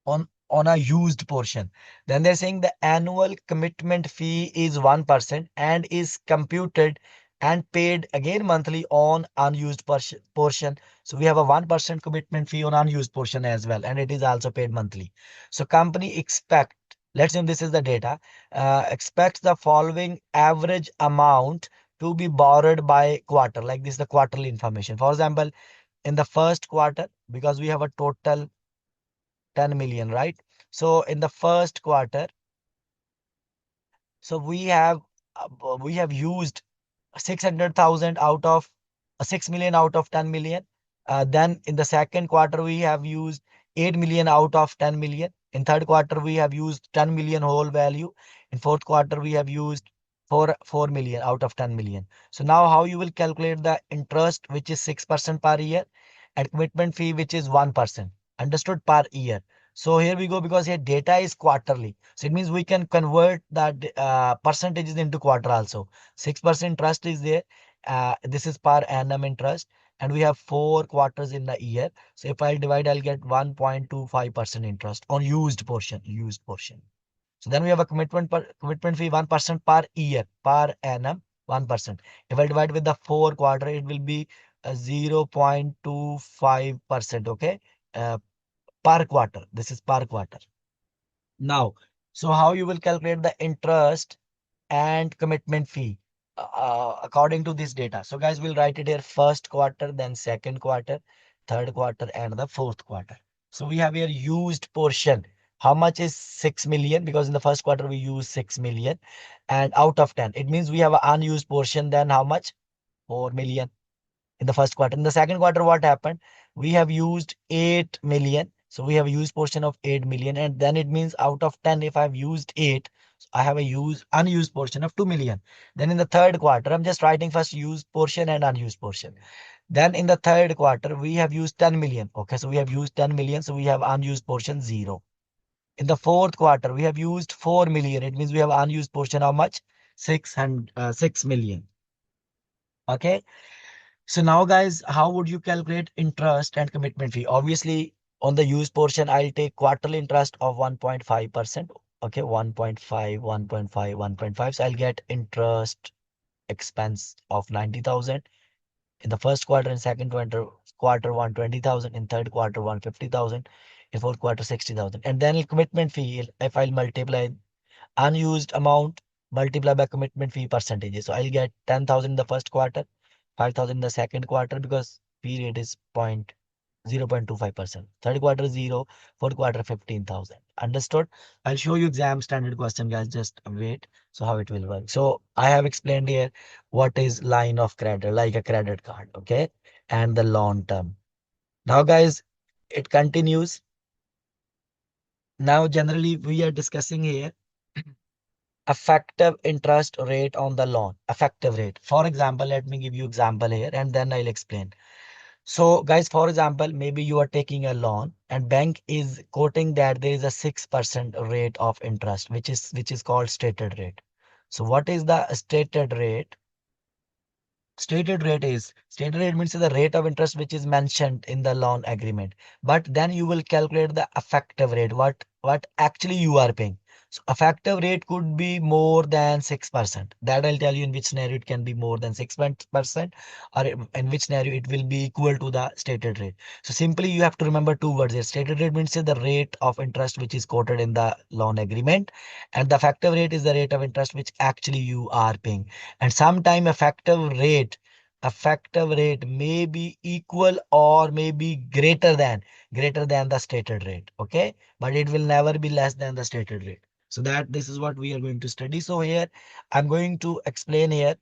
on a used portion. Then they're saying the annual commitment fee is 1% and is computed and paid again monthly on unused portion. So we have a 1% commitment fee on unused portion as well, and it is also paid monthly. So company expect, let's say this is the data, expects the following average amount to be borrowed by quarter. Like this is the quarterly information. For example, in the first quarter, because we have a total 10 million, right? So in the first quarter, so we have used 600,000 out of 6 million out of 10 million. Then in the second quarter, we have used 8 million out of 10 million. In third quarter, we have used 10 million whole value. In fourth quarter, we have used 4 million out of 10 million. So now how you will calculate the interest, which is 6% per year, and commitment fee, which is 1%. Understood, per year. So here we go, because here data is quarterly. So it means we can convert that percentages into quarter also. 6% interest is there. This is per annum interest, and we have 4 quarters in the year. So if I divide, I'll get 1.25% interest on used portion. Used portion. So then we have a commitment fee 1% per year, per annum 1%. If I divide with the 4 quarter, it will be 0.25%. Okay, uh, per quarter. This is per quarter. Now, so how you will calculate the interest and commitment fee according to this data? So guys, we'll write it here: first quarter, then second quarter, third quarter, and the fourth quarter. So we have here used portion. How much is 6 million? Because in the first quarter we use 6 million, and out of 10, it means we have an unused portion. Then how much? 4 million in the first quarter. In the second quarter, what happened? We have used 8 million. So we have a used portion of 8 million. And then it means out of 10, if I've used 8, so I have a unused portion of 2 million. Then in the third quarter, I'm just writing first used portion and unused portion. Then in the third quarter, we have used 10 million. Okay, so we have used 10 million. So we have unused portion 0. In the fourth quarter, we have used 4 million. It means we have unused portion how much? 6 million. Okay. So now, guys, how would you calculate interest and commitment fee? Obviously, on the used portion, I'll take quarterly interest of 1.5%. Okay, 1.5, 1.5, 1.5. So I'll get interest expense of 90,000 in the first quarter. In second quarter 120,000. In third quarter 150,000. In fourth quarter 60,000. And then commitment fee, if I'll multiply unused amount multiplied by commitment fee percentages. So I'll get 10,000 in the first quarter, 5,000 in the second quarter, because period is 0.25%. Third quarter 0, fourth quarter 15,000. Understood? I'll show you exam standard question, guys. Just wait. So how it will work. So I have explained here what is line of credit, like a credit card, okay, and the long term. Now, guys, it continues. Now, generally, we are discussing here effective interest rate on the loan. Effective rate, for example, let me give you example here and then I'll explain. So guys, for example, maybe you are taking a loan and bank is quoting that there is a 6% rate of interest, which is called stated rate. So what is the stated rate? Stated rate means the rate of interest which is mentioned in the loan agreement. But then you will calculate the effective rate, what actually you are paying. So effective rate could be more than 6%. That I'll tell you in which scenario it can be more than 6%, or in which scenario it will be equal to the stated rate. So simply you have to remember two words here. Stated rate means the rate of interest which is quoted in the loan agreement, and the effective rate is the rate of interest which actually you are paying. And sometime effective rate may be equal or may be greater than the stated rate. Okay, but it will never be less than the stated rate. So that this is what we are going to study. So here I'm going to explain here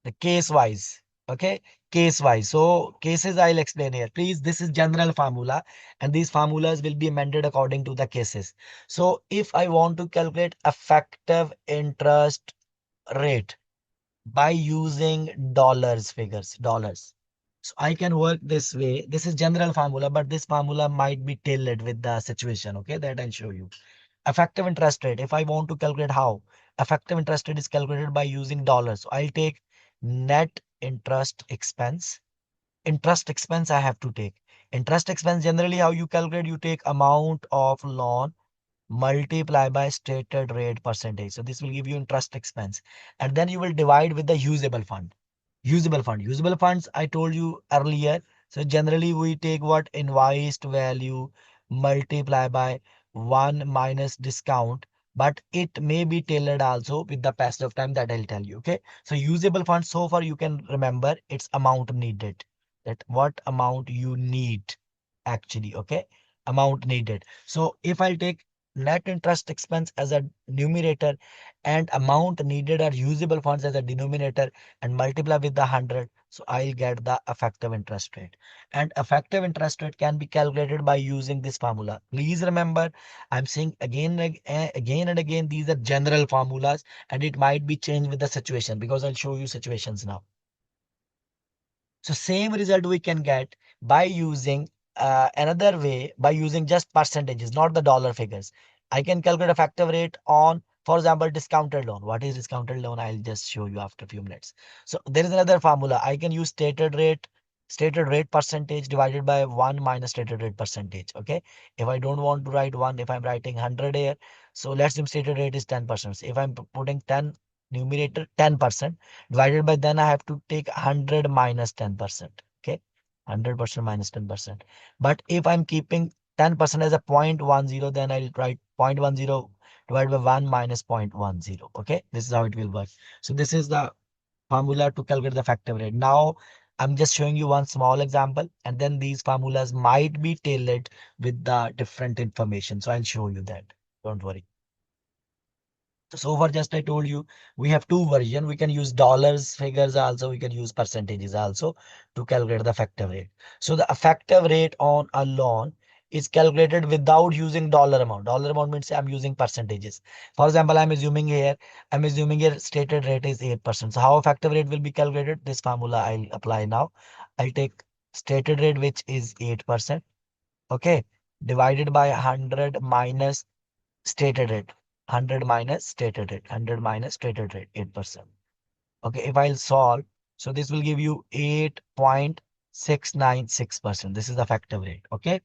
the case wise. Okay, case wise. So cases I'll explain here. Please, this is general formula, and these formulas will be amended according to the cases. So if I want to calculate effective interest rate by using dollars. So I can work this way. This is general formula, but this formula might be tailored with the situation. Okay, that I'll show you. Effective interest rate. If I want to calculate how effective interest rate is calculated by using dollars, so I'll take net interest expense. Interest expense I have to take. Interest expense, generally how you calculate, you take amount of loan multiply by stated rate percentage. So this will give you interest expense. And then you will divide with the usable fund. Usable fund. Usable funds, I told you earlier. So generally we take what? Invoiced value multiply by 1 minus discount. But it may be tailored also with the passage of time, that I'll tell you. Okay. So usable funds, so far you can remember its amount needed. That what amount you need actually. Okay. Amount needed. So if I'll take net interest expense as a numerator and amount needed or usable funds as a denominator and multiply with the 100, so I'll get the effective interest rate. And effective interest rate can be calculated by using this formula. Please remember, I'm saying again and again, these are general formulas and it might be changed with the situation, because I'll show you situations now. So same result we can get by using another way, by using just percentages, not the dollar figures. I can calculate effective rate on, for example, discounted loan. What is discounted loan? I'll just show you after a few minutes. So there is another formula. I can use stated rate percentage divided by 1 minus stated rate percentage. Okay. If I don't want to write 1, if I'm writing 100 here, so let's assume stated rate is 10%. So if I'm putting 10 numerator 10%, divided by, then I have to take 100 minus 10%. Okay. 100% minus 10%. But if I'm keeping 10% as a 0.10, then I'll write 0.10 divided by 1 minus 0.10. Okay. This is how it will work. So this is the formula to calculate the effective rate. Now I'm just showing you one small example, and then these formulas might be tailored with the different information. So I'll show you that. Don't worry. So far, just I told you, we have two versions. We can use dollars figures also. We can use percentages also to calculate the effective rate. So the effective rate on a loan is calculated without using dollar amount. Dollar amount means I'm using percentages. For example, I'm assuming here stated rate is 8%. So how effective rate will be calculated? This formula I'll apply now. I'll take stated rate, which is 8%. Okay. Divided by 100 minus stated rate. 100 minus stated rate. 100 minus stated rate. 8%. Okay. If I'll solve, so this will give you 8.696%. This is the effective rate. Okay.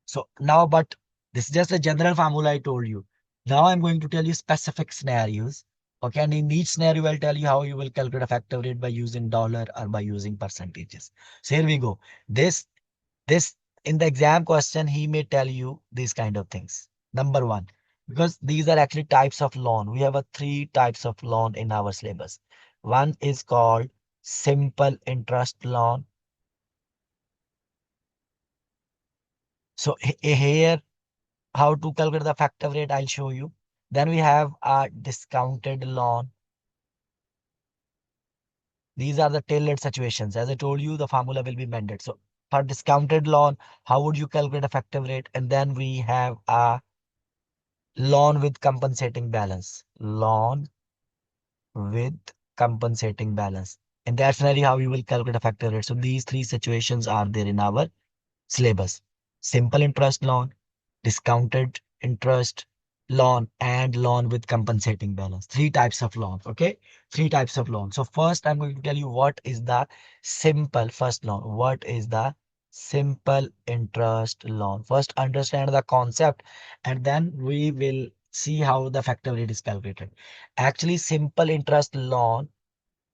So now, but this is just a general formula I told you. Now I'm going to tell you specific scenarios. Okay. And in each scenario, I'll tell you how you will calculate effective rate by using dollar or by using percentages. So here we go. This in the exam question, he may tell you these kind of things. Number one, because these are actually types of loan. We have a three types of loan in our syllabus. One is called simple interest loan. So here, how to calculate the effective rate, I'll show you. Then we have a discounted loan. These are the tailored situations. As I told you, the formula will be amended. So for discounted loan, how would you calculate effective rate? And then we have a loan with compensating balance. Loan with compensating balance. In that scenario, how you will calculate effective rate. So these three situations are there in our syllabus. Simple interest loan, discounted interest loan, and loan with compensating balance. Three types of loans. Okay. Three types of loans. So first I'm going to tell you what is the simple first loan. What is the simple interest loan? First understand the concept and then we will see how the effective rate is calculated. Actually, simple interest loan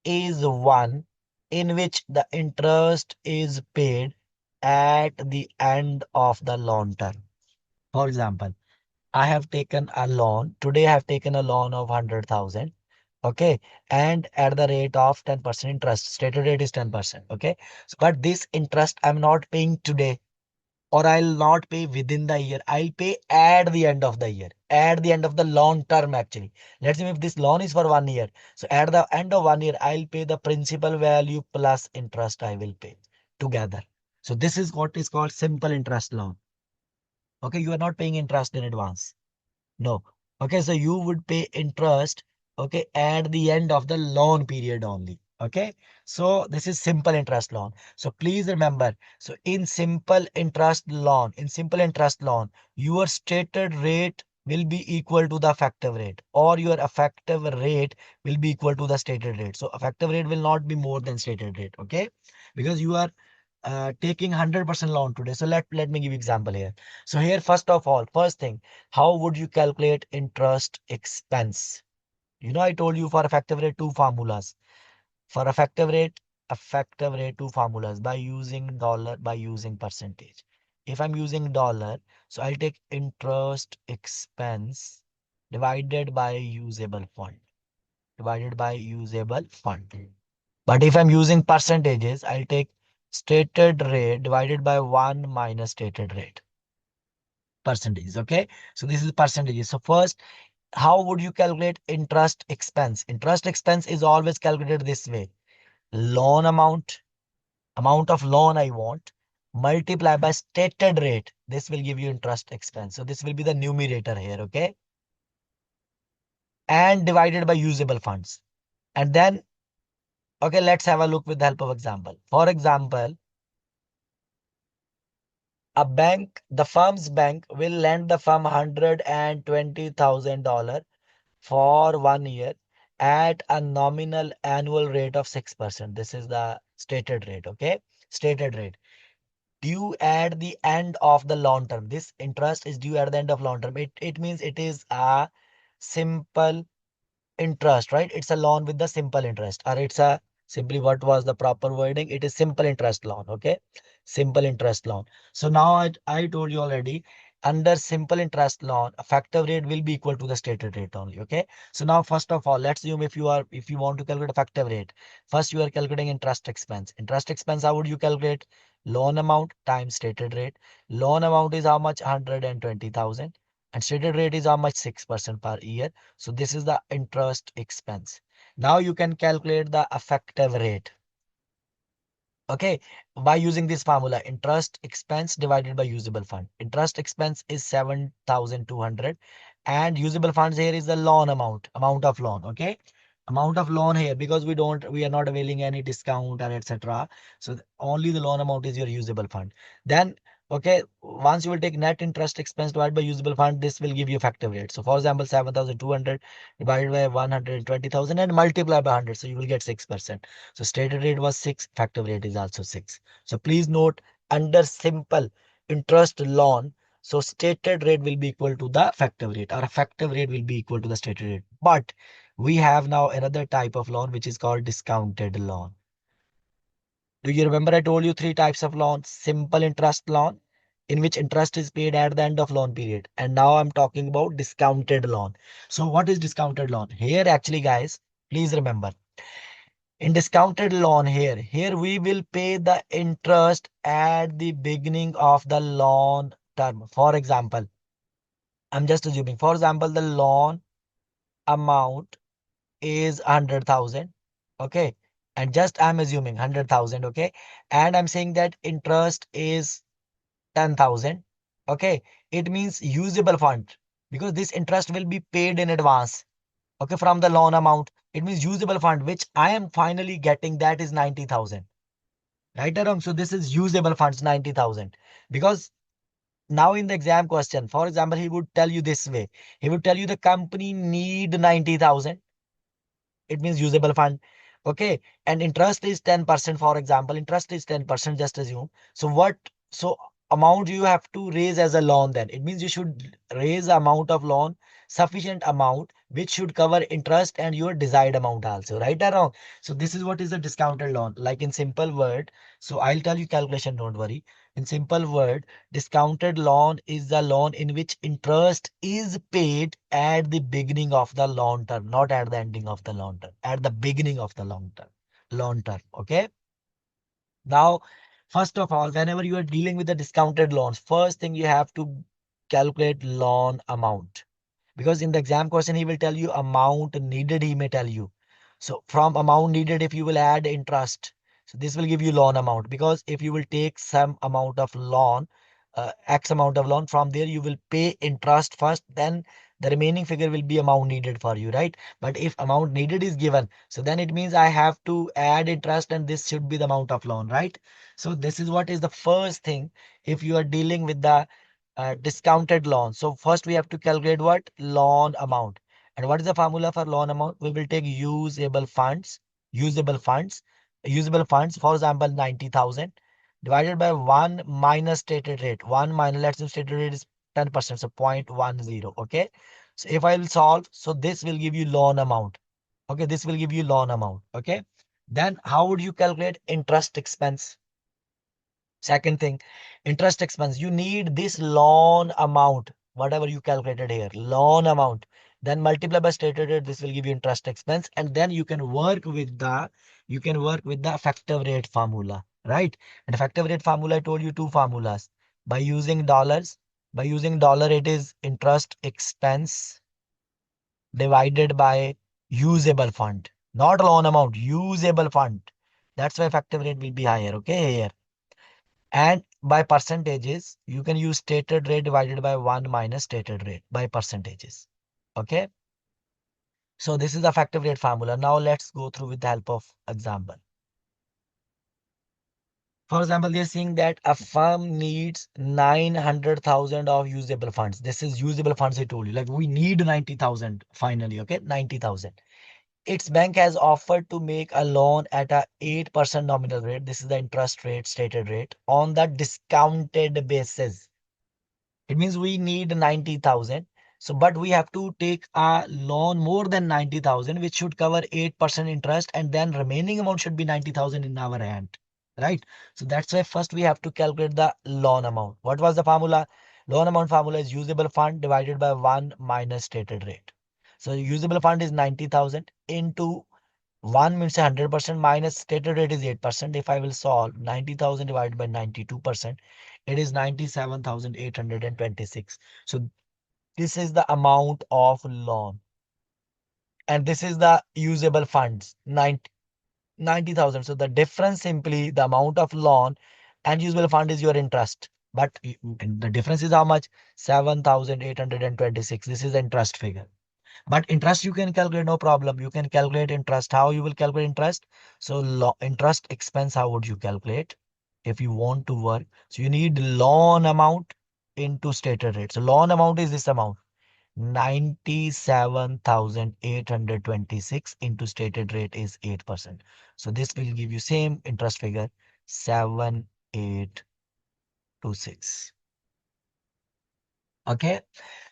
is one in which the interest is paid at the end of the loan term. For example, I have taken a loan. Today I have taken a loan of 100,000. Okay. And at the rate of 10% interest, stated rate is 10%. Okay. So, but this interest I'm not paying today, or I'll not pay within the year. I'll pay at the end of the year, at the end of the long term actually. Let's say if this loan is for 1 year. So at the end of 1 year, I'll pay the principal value plus interest I will pay together. So this is what is called simple interest loan. Okay. You are not paying interest in advance. No. Okay, so you would pay interest, okay, at the end of the loan period only. Okay, so this is simple interest loan. So please remember, in simple interest loan, your stated rate will be equal to the effective rate, or your effective rate will be equal to the stated rate. So effective rate will not be more than stated rate, okay? Because you are taking 100% loan today. So let me give you example here. So here, first of all, first thing, how would you calculate interest expense? I told you for effective rate, two formulas. For effective rate, two formulas, by using dollar, by using percentage. If I'm using dollar, so I'll take interest expense divided by usable fund, divided by usable fund. But if I'm using percentages, I'll take stated rate divided by 1 minus stated rate, percentages. Okay. So this is percentages. So first, how would you calculate interest expense? Interest expense is always calculated this way. Loan amount of loan I want, multiply by stated rate. This will give you interest expense. So this will be the numerator here. Okay. And divided by usable funds. And then, okay, let's have a look with the help of example. For example, the firm's bank will lend the firm $120,000 for 1 year at a nominal annual rate of 6%. This is the stated rate, okay? Stated rate. Due at the end of the long term. This interest is due at the end of long term. It means it is a simple interest, right? It's a loan with the simple interest, or it's a simply, what was the proper wording? It is simple interest loan, okay? Simple interest loan. So now I told you already, under simple interest loan, effective rate will be equal to the stated rate only, okay? So now, first of all, let's assume if you want to calculate effective rate, first you are calculating interest expense. Interest expense, how would you calculate? Loan amount times stated rate. Loan amount is how much? 120,000. And stated rate is how much? 6% per year. So this is the interest expense. Now you can calculate the effective rate. Okay, by using this formula, interest expense divided by usable fund. Interest expense is 7,200 and usable funds here is the loan amount of loan. Okay, amount of loan here, because we are not availing any discount or etc. So only the loan amount is your usable fund. Then, okay, once you will take net interest expense divided by usable fund, this will give you effective rate. So for example, 7,200 divided by 120,000 and multiply by 100. So you will get 6%. So stated rate was 6, effective rate is also 6. So please note, under simple interest loan, so stated rate will be equal to the effective rate, or effective rate will be equal to the stated rate. But we have now another type of loan which is called discounted loan. Do you remember I told you three types of loan? Simple interest loan, in which interest is paid at the end of loan period. And now I'm talking about discounted loan. So what is discounted loan? Here actually, guys, please remember, in discounted loan, here we will pay the interest at the beginning of the loan term. For example, I'm just assuming, for example, the loan amount is 100,000. Okay. And just I'm assuming 100,000. Okay. And I'm saying that interest is 10,000. Okay. It means usable fund, because this interest will be paid in advance. Okay. From the loan amount, it means usable fund, which I am finally getting, that is 90,000. Right or wrong? So this is usable funds, 90,000. Because now in the exam question, for example, he would tell you this way. He would tell you the company need 90,000. It means usable fund. Okay. And interest is 10%, for example. Interest is 10%, just assume. So amount you have to raise as a loan then. It means you should raise amount of loan, sufficient amount, which should cover interest and your desired amount also. Right or wrong? So this is what is the discounted loan. Like in simple word. So I'll tell you calculation, don't worry. In simple word, discounted loan is the loan in which interest is paid at the beginning of the loan term, not at the ending of the loan term, at the beginning of the long term, loan term. Okay. Now, first of all, whenever you are dealing with the discounted loans, first thing you have to calculate loan amount, because in the exam question he will tell you amount needed, he may tell you. So from amount needed, if you will add interest, so this will give you loan amount, because if you will take some amount of loan, x amount of loan, from there you will pay interest first, then the remaining figure will be amount needed for you, right? But if amount needed is given, so then it means I have to add interest and this should be the amount of loan, right? So this is what is the first thing if you are dealing with the discounted loan. So first we have to calculate what? Loan amount. And what is the formula for loan amount? We will take usable funds, usable funds, for example, 90,000 divided by 1 minus stated rate. 1 minus, let's say stated rate is 10%, so 0.10. Okay. So if I will solve, so this will give you loan amount. Okay, this will give you loan amount. Okay. Then how would you calculate interest expense? Second thing, interest expense. You need this loan amount, whatever you calculated here, loan amount. Then multiply by stated rate. This will give you interest expense, and then you can work with the effective rate formula, right? And effective rate formula, I told you two formulas. By using dollars, by using dollar, it is interest expense divided by usable fund, not loan amount, usable fund. That's why effective rate will be higher. Okay, here. And by percentages, you can use stated rate divided by 1 minus stated rate by percentages. Okay. So this is the effective rate formula. Now let's go through with the help of example. For example, they're saying that a firm needs 900,000 of usable funds. This is usable funds I told you. Like we need 90,000 finally. Okay. 90,000. Its bank has offered to make a loan at a 8% nominal rate. This is the interest rate, stated rate on the discounted basis. It means we need 90,000. So, but we have to take a loan more than 90,000, which should cover 8% interest, and then remaining amount should be 90,000 in our hand, right? So that's why first we have to calculate the loan amount. What was the formula? Loan amount formula is usable fund divided by 1 minus stated rate. So usable fund is 90,000 into 1 means 100% minus stated rate is 8%. If I will solve 90,000 divided by 92%, it is 97,826. So this is the amount of loan. And this is the usable funds, 90,000. So the difference simply the amount of loan and usable fund is your interest. But the difference is how much? 7,826. This is the interest figure. But interest you can calculate, no problem. You can calculate interest. How you will calculate interest? So interest expense, how would you calculate if you want to work? So you need loan amount into stated rate. So loan amount is this amount, 97,826 into stated rate is 8%. So this will give you same interest figure, 7,826. Okay.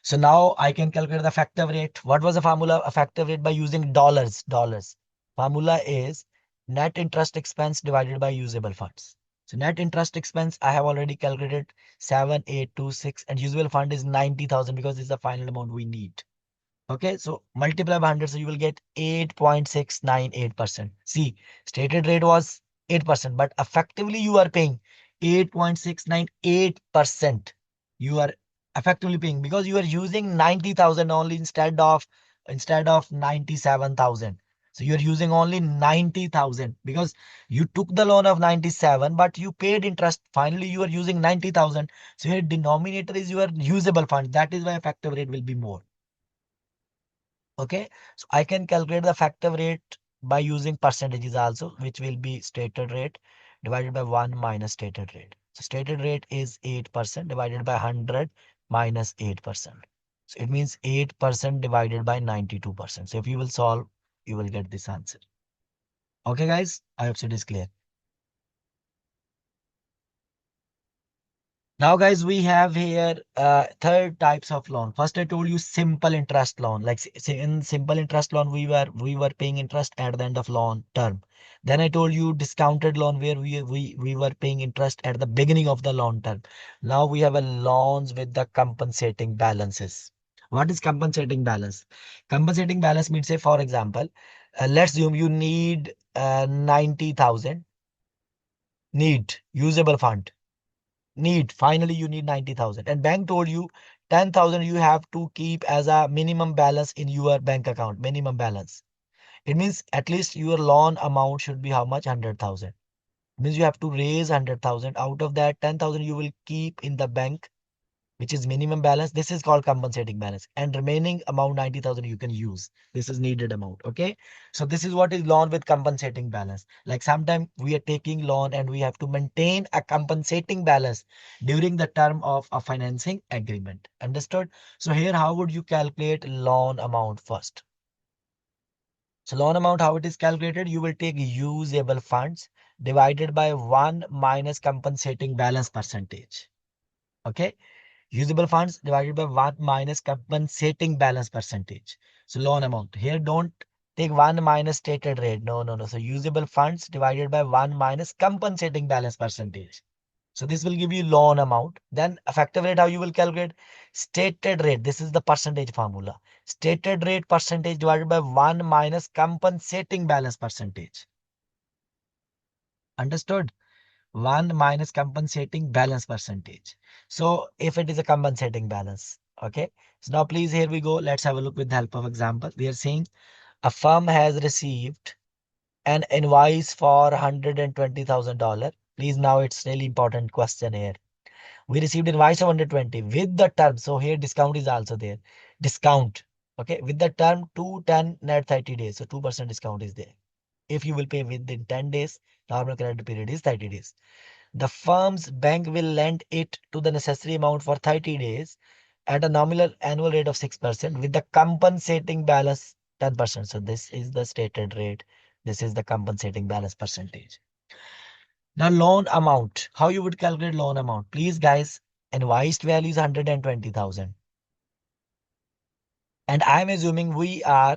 So now I can calculate the effective rate. What was the formula? Effective rate by using dollars. Dollars. Formula is net interest expense divided by usable funds. So net interest expense, I have already calculated 7,826 and usable fund is 90,000 because this is the final amount we need. Okay, so multiply by 100, so you will get 8.698%. See, stated rate was 8%, but effectively you are paying 8.698%. You are effectively paying because you are using 90,000 only instead of 97,000. So you're using only 90,000 because you took the loan of 97, but you paid interest. Finally, you are using 90,000. So your denominator is your usable fund. That is why effective rate will be more. Okay, so I can calculate the effective rate by using percentages also, which will be stated rate divided by 1 minus stated rate. So stated rate is 8% divided by 100 minus 8%. So it means 8% divided by 92%. So if you will solve, you will get this answer. Okay, guys, I hope it is clear. Now, guys, we have here third types of loan. First, I told you simple interest loan. Like say in simple interest loan, we were paying interest at the end of loan term. Then I told you discounted loan where we were paying interest at the beginning of the loan term. Now we have a loans with the compensating balances. What is compensating balance? Compensating balance means, say for example, let's assume you need 90,000 need usable fund need finally you need 90,000 and bank told you 10,000 you have to keep as a minimum balance in your bank account, minimum balance. It means at least your loan amount should be how much? 100,000. Means you have to raise 100,000. Out of that 10,000 you will keep in the bank which is minimum balance. This is called compensating balance. And remaining amount 90,000 you can use. This is needed amount. Okay. So this is what is loan with compensating balance. Like sometimes we are taking loan and we have to maintain a compensating balance during the term of a financing agreement. Understood? So here, how would you calculate loan amount first? So loan amount, how it is calculated? You will take usable funds divided by 1 minus compensating balance percentage. Okay. Usable funds divided by 1 minus compensating balance percentage. So loan amount. Here don't take 1 minus stated rate. No, no, no. So usable funds divided by 1 minus compensating balance percentage. So this will give you loan amount. Then effective rate, how you will calculate? Stated rate. This is the percentage formula. Stated rate percentage divided by 1 minus compensating balance percentage. Understood? 1 minus compensating balance percentage. So if it is a compensating balance, okay. So now please, here we go. Let's have a look with the help of example. We are saying a firm has received an invoice for $120,000. Please, now it's really important question here. We received invoice of 120 with the term. So here discount is also there. Discount. Okay. With the term 210 net 30 days. So 2% discount is there. If you will pay within 10 days, normal credit period is 30 days. The firm's bank will lend it to the necessary amount for 30 days at a nominal annual rate of 6% with the compensating balance 10%. So this is the stated rate. This is the compensating balance percentage. Now loan amount. How you would calculate loan amount? Please guys, invoiced value is 120,000. And I'm assuming we are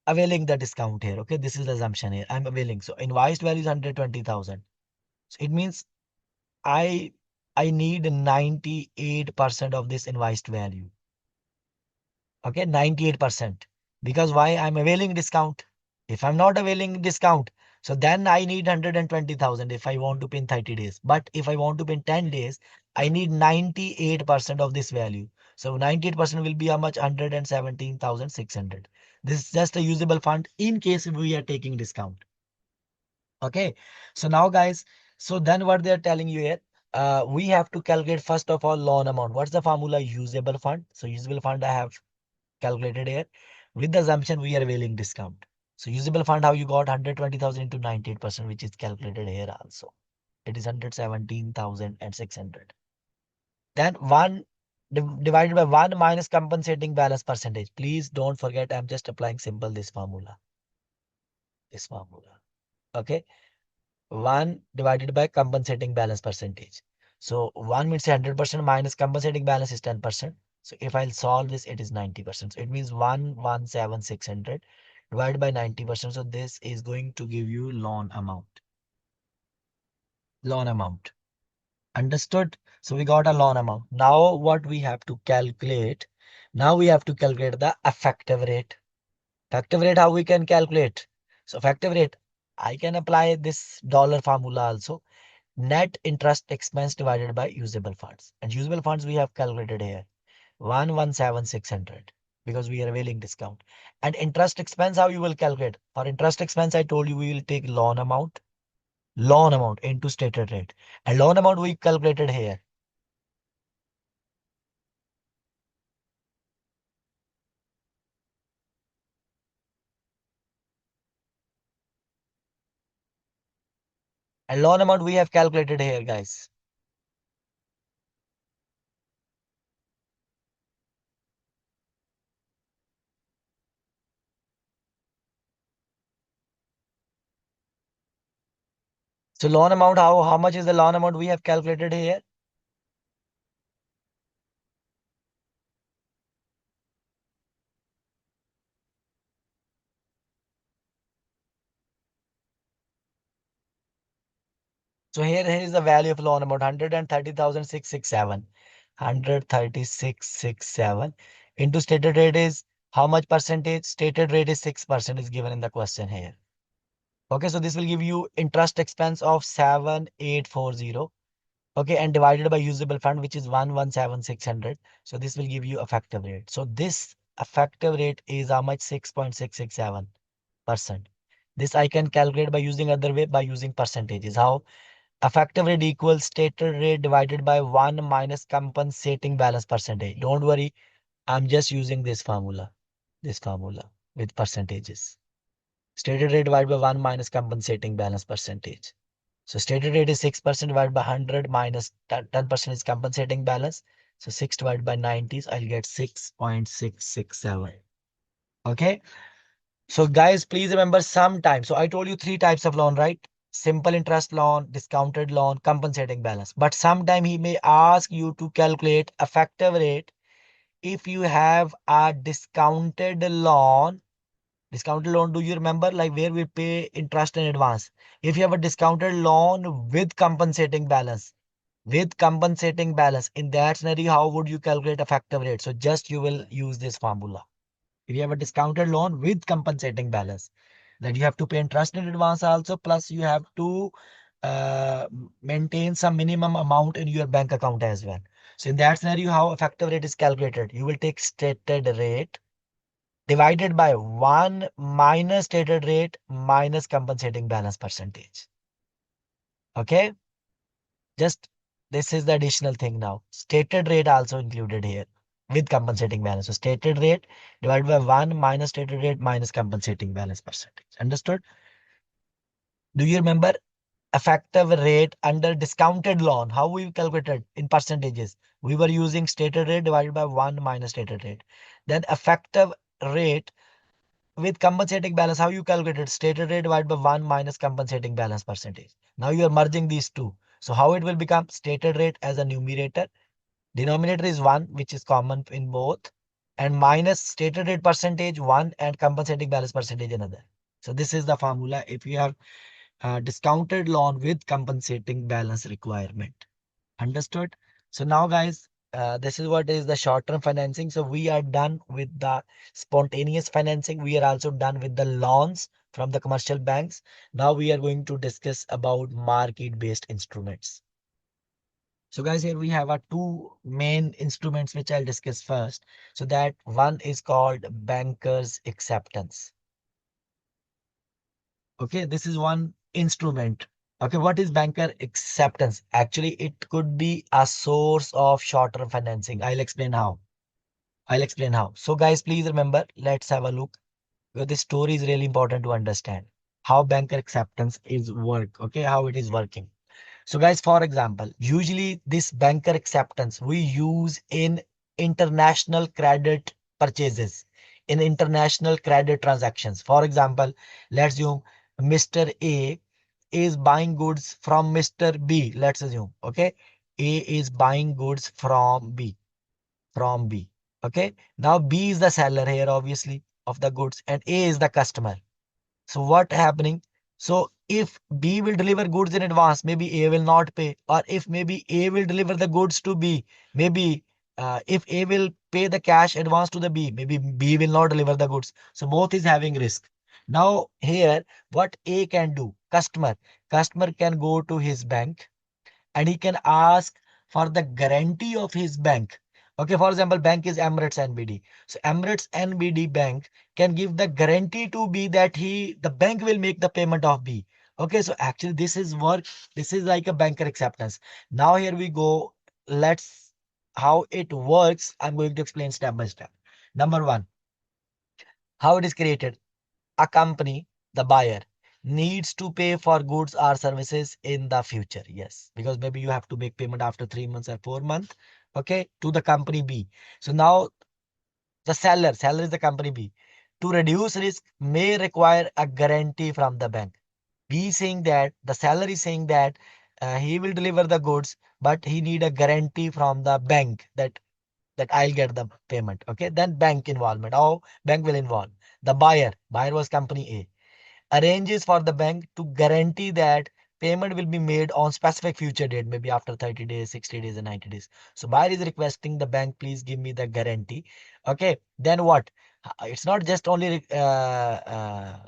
availing the discount here. Okay, this is the assumption here. I'm availing. So invoiced value is 120,000. So it means I I need 98% of this invoiced value. Okay, 98%. Because why? I'm availing discount. If I'm not availing discount, so then I need 120,000 if I want to pay in 30 days. But if I want to pay in 10 days, I need 98% of this value. So 98% will be how much? 117,600. This is just a usable fund in case we are taking discount. Okay. So now guys, so then what they're telling you here, we have to calculate first of all loan amount. What's the formula? Usable fund. So usable fund I have calculated here with the assumption we are availing discount. So usable fund, how you got 120,000 into 98%, which is calculated here also. It is 117,600. Then one divided by 1 minus compensating balance percentage. Please don't forget, I'm just applying simple this formula. This formula. Okay. 1 divided by compensating balance percentage. So 1 means 100% minus compensating balance is 10%. So if I'll solve this, it is 90%. So it means 117,600 divided by 90%. So this is going to give you loan amount. Loan amount. Understood? So we got a loan amount. Now what we have to calculate? Now we have to calculate the effective rate. Effective rate, how we can calculate? So effective rate, I can apply this dollar formula also. Net interest expense divided by usable funds. And usable funds we have calculated here. 117,600 because we are availing discount. And interest expense, how you will calculate? For interest expense, I told you we will take loan amount into stated rate. And loan amount we calculated here. And loan amount we have calculated here, guys. So loan amount, how much is the loan amount we have calculated here? So here is the value of loan amount 130,667. 136,667 into stated rate is how much percentage? Stated rate is 6% is given in the question here. Okay, so this will give you interest expense of 7,840. Okay, and divided by usable fund, which is 117,600. So this will give you effective rate. So this effective rate is how much? 6.667%. This I can calculate by using other way by using percentages. How? Effective rate equals stated rate divided by 1 minus compensating balance percentage. Don't worry, I'm just using this formula with percentages. Stated rate divided by 1 minus compensating balance percentage. So stated rate is 6% divided by 100 minus 10% is compensating balance. So 6 divided by 90, I'll get 6.667. Okay. So guys, please remember sometime. So I told you three types of loan, right? Simple interest loan, discounted loan, compensating balance. But sometime he may ask you to calculate effective rate if you have a discounted loan. Discounted loan, do you remember like where we pay interest in advance? If you have a discounted loan with compensating balance, in that scenario, how would you calculate effective rate? So just you will use this formula. If you have a discounted loan with compensating balance, then you have to pay interest in advance also, plus you have to uh, maintain some minimum amount in your bank account as well. So in that scenario, how effective rate is calculated? You will take stated rate divided by 1 minus stated rate minus compensating balance percentage. Okay, just this is the additional thing now. Stated rate also included here with compensating balance. So stated rate divided by 1 minus stated rate minus compensating balance percentage. Understood? Do you remember effective rate under discounted loan? How we calculated in percentages? We were using stated rate divided by 1 minus stated rate. Then effective rate with compensating balance, how you calculated? Stated rate divided by 1 minus compensating balance percentage. Now you are merging these two. So how it will become? Stated rate as a numerator. Denominator is 1, which is common in both. And minus stated rate percentage 1 and compensating balance percentage another. So this is the formula if you have a discounted loan with compensating balance requirement. Understood? So now guys, this is what is the short-term financing. So we are done with the spontaneous financing. We are also done with the loans from the commercial banks. Now we are going to discuss about market-based instruments. So guys, here we have our two main instruments which I'll discuss first. So that one is called banker's acceptance. Okay, this is one instrument. Okay, what is banker acceptance? Actually, it could be a source of short-term financing. I'll explain how. So guys, please remember, let's have a look. Because this story is really important to understand how banker acceptance is work. Okay, how it is working. So guys, for example, usually this banker acceptance we use in international credit purchases, in international credit transactions. For example, let's assume Mr. A is buying goods from Mr. B. Let's assume, okay, A is buying goods from B. Okay, now B is the seller here, obviously, of the goods, and A is the customer. So what happening? So if B will deliver goods in advance, maybe A will not pay. Or if maybe A will deliver the goods to B, maybe if A will pay the cash advance to the B, maybe B will not deliver the goods. So both is having risk. Now here, what A can do? Customer can go to his bank and he can ask for the guarantee of his bank. Okay, for example, bank is Emirates NBD. So Emirates NBD bank can give the guarantee to B that the bank will make the payment of B. Okay, so actually this is work. This is like a banker acceptance. Now here we go. Let's how it works. I'm going to explain step by step. Number one, how it is created. A company, the buyer, needs to pay for goods or services in the future. Yes, because maybe you have to make payment after 3 months or 4 months. Okay, to the company B. So now the seller is the company B. To reduce risk may require a guarantee from the bank. B saying that the seller is saying that he will deliver the goods, but he need a guarantee from the bank that I'll get the payment. Okay, then bank involvement. How bank will involve the buyer. Buyer was company A arranges for the bank to guarantee that payment will be made on specific future date, maybe after 30 days, 60 days, and 90 days. So buyer is requesting the bank, please give me the guarantee. Okay, then what? It's not just only buyer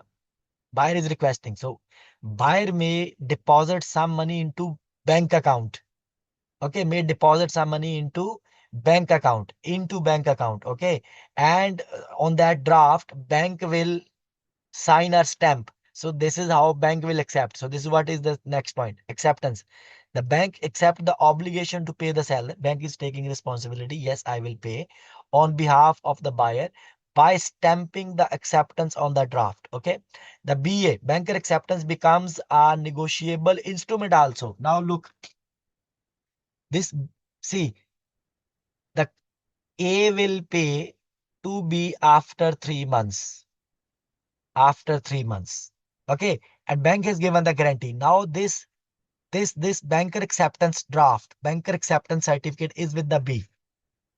is requesting. So buyer may deposit some money into bank account. Okay, may deposit some money into bank account. Okay, and on that draft, bank will sign or stamp So this is how bank will accept. So this is what is the next point, acceptance. The bank accept the obligation to pay the seller. Bank is taking responsibility. Yes, I will pay on behalf of the buyer by stamping the acceptance on the draft. Okay. The BA, banker acceptance, becomes a negotiable instrument also. Now look, this, see, the A will pay to B after 3 months. After 3 months. Okay. And bank has given the guarantee. Now this banker acceptance draft, banker acceptance certificate is with the B.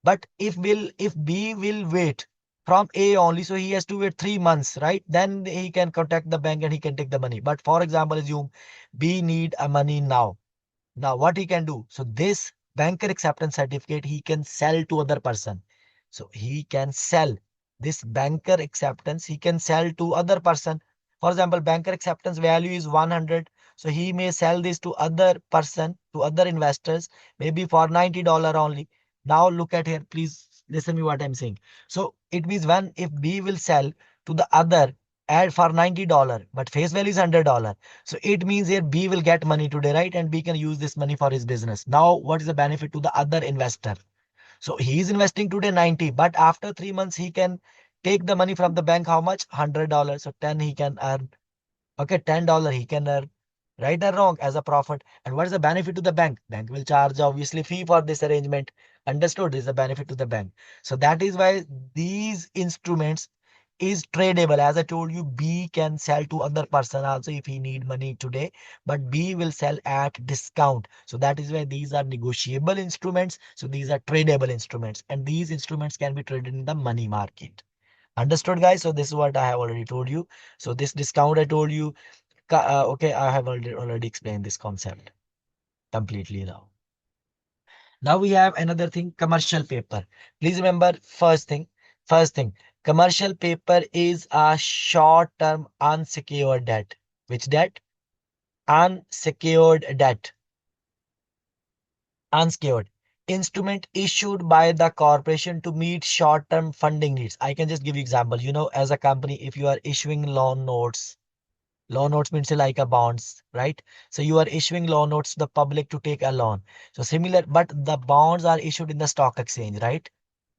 But if B will wait from A only, so he has to wait 3 months, right? Then he can contact the bank and he can take the money. But for example, assume B need a money now. Now what he can do? So this banker acceptance certificate he can sell to other person. So he can sell this banker acceptance. He can sell to other person. For example, banker acceptance value is 100. So he may sell this to other person, to other investors, maybe for $90 only. Now look at here. Please listen me what I'm saying. So it means when if B will sell to the other add for $90, but face value is $100. So it means here B will get money today, right? And B can use this money for his business. Now, what is the benefit to the other investor? So he is investing today 90, but after 3 months, he can take the money from the bank. How much? $100. So 10 he can earn. Okay, $10 he can earn. Right or wrong as a profit. And what is the benefit to the bank? Bank will charge obviously fee for this arrangement. Understood? This is the benefit to the bank. So that is why these instruments is tradable. As I told you, B can sell to other person also if he need money today, but B will sell at discount. So that is why these are negotiable instruments. So these are tradable instruments, and these instruments can be traded in the money market. Understood, guys? So this is what I have already told you. So this discount I told you, okay, I have already explained this concept completely now. Now we have another thing, commercial paper. Please remember first thing, commercial paper is a short-term unsecured debt. Which debt? Unsecured debt. Unsecured. Instrument issued by the corporation to meet short-term funding needs. I can just give you example. As a company, if you are issuing loan notes means like a bonds, right? So you are issuing loan notes to the public to take a loan. So similar, but the bonds are issued in the stock exchange, right?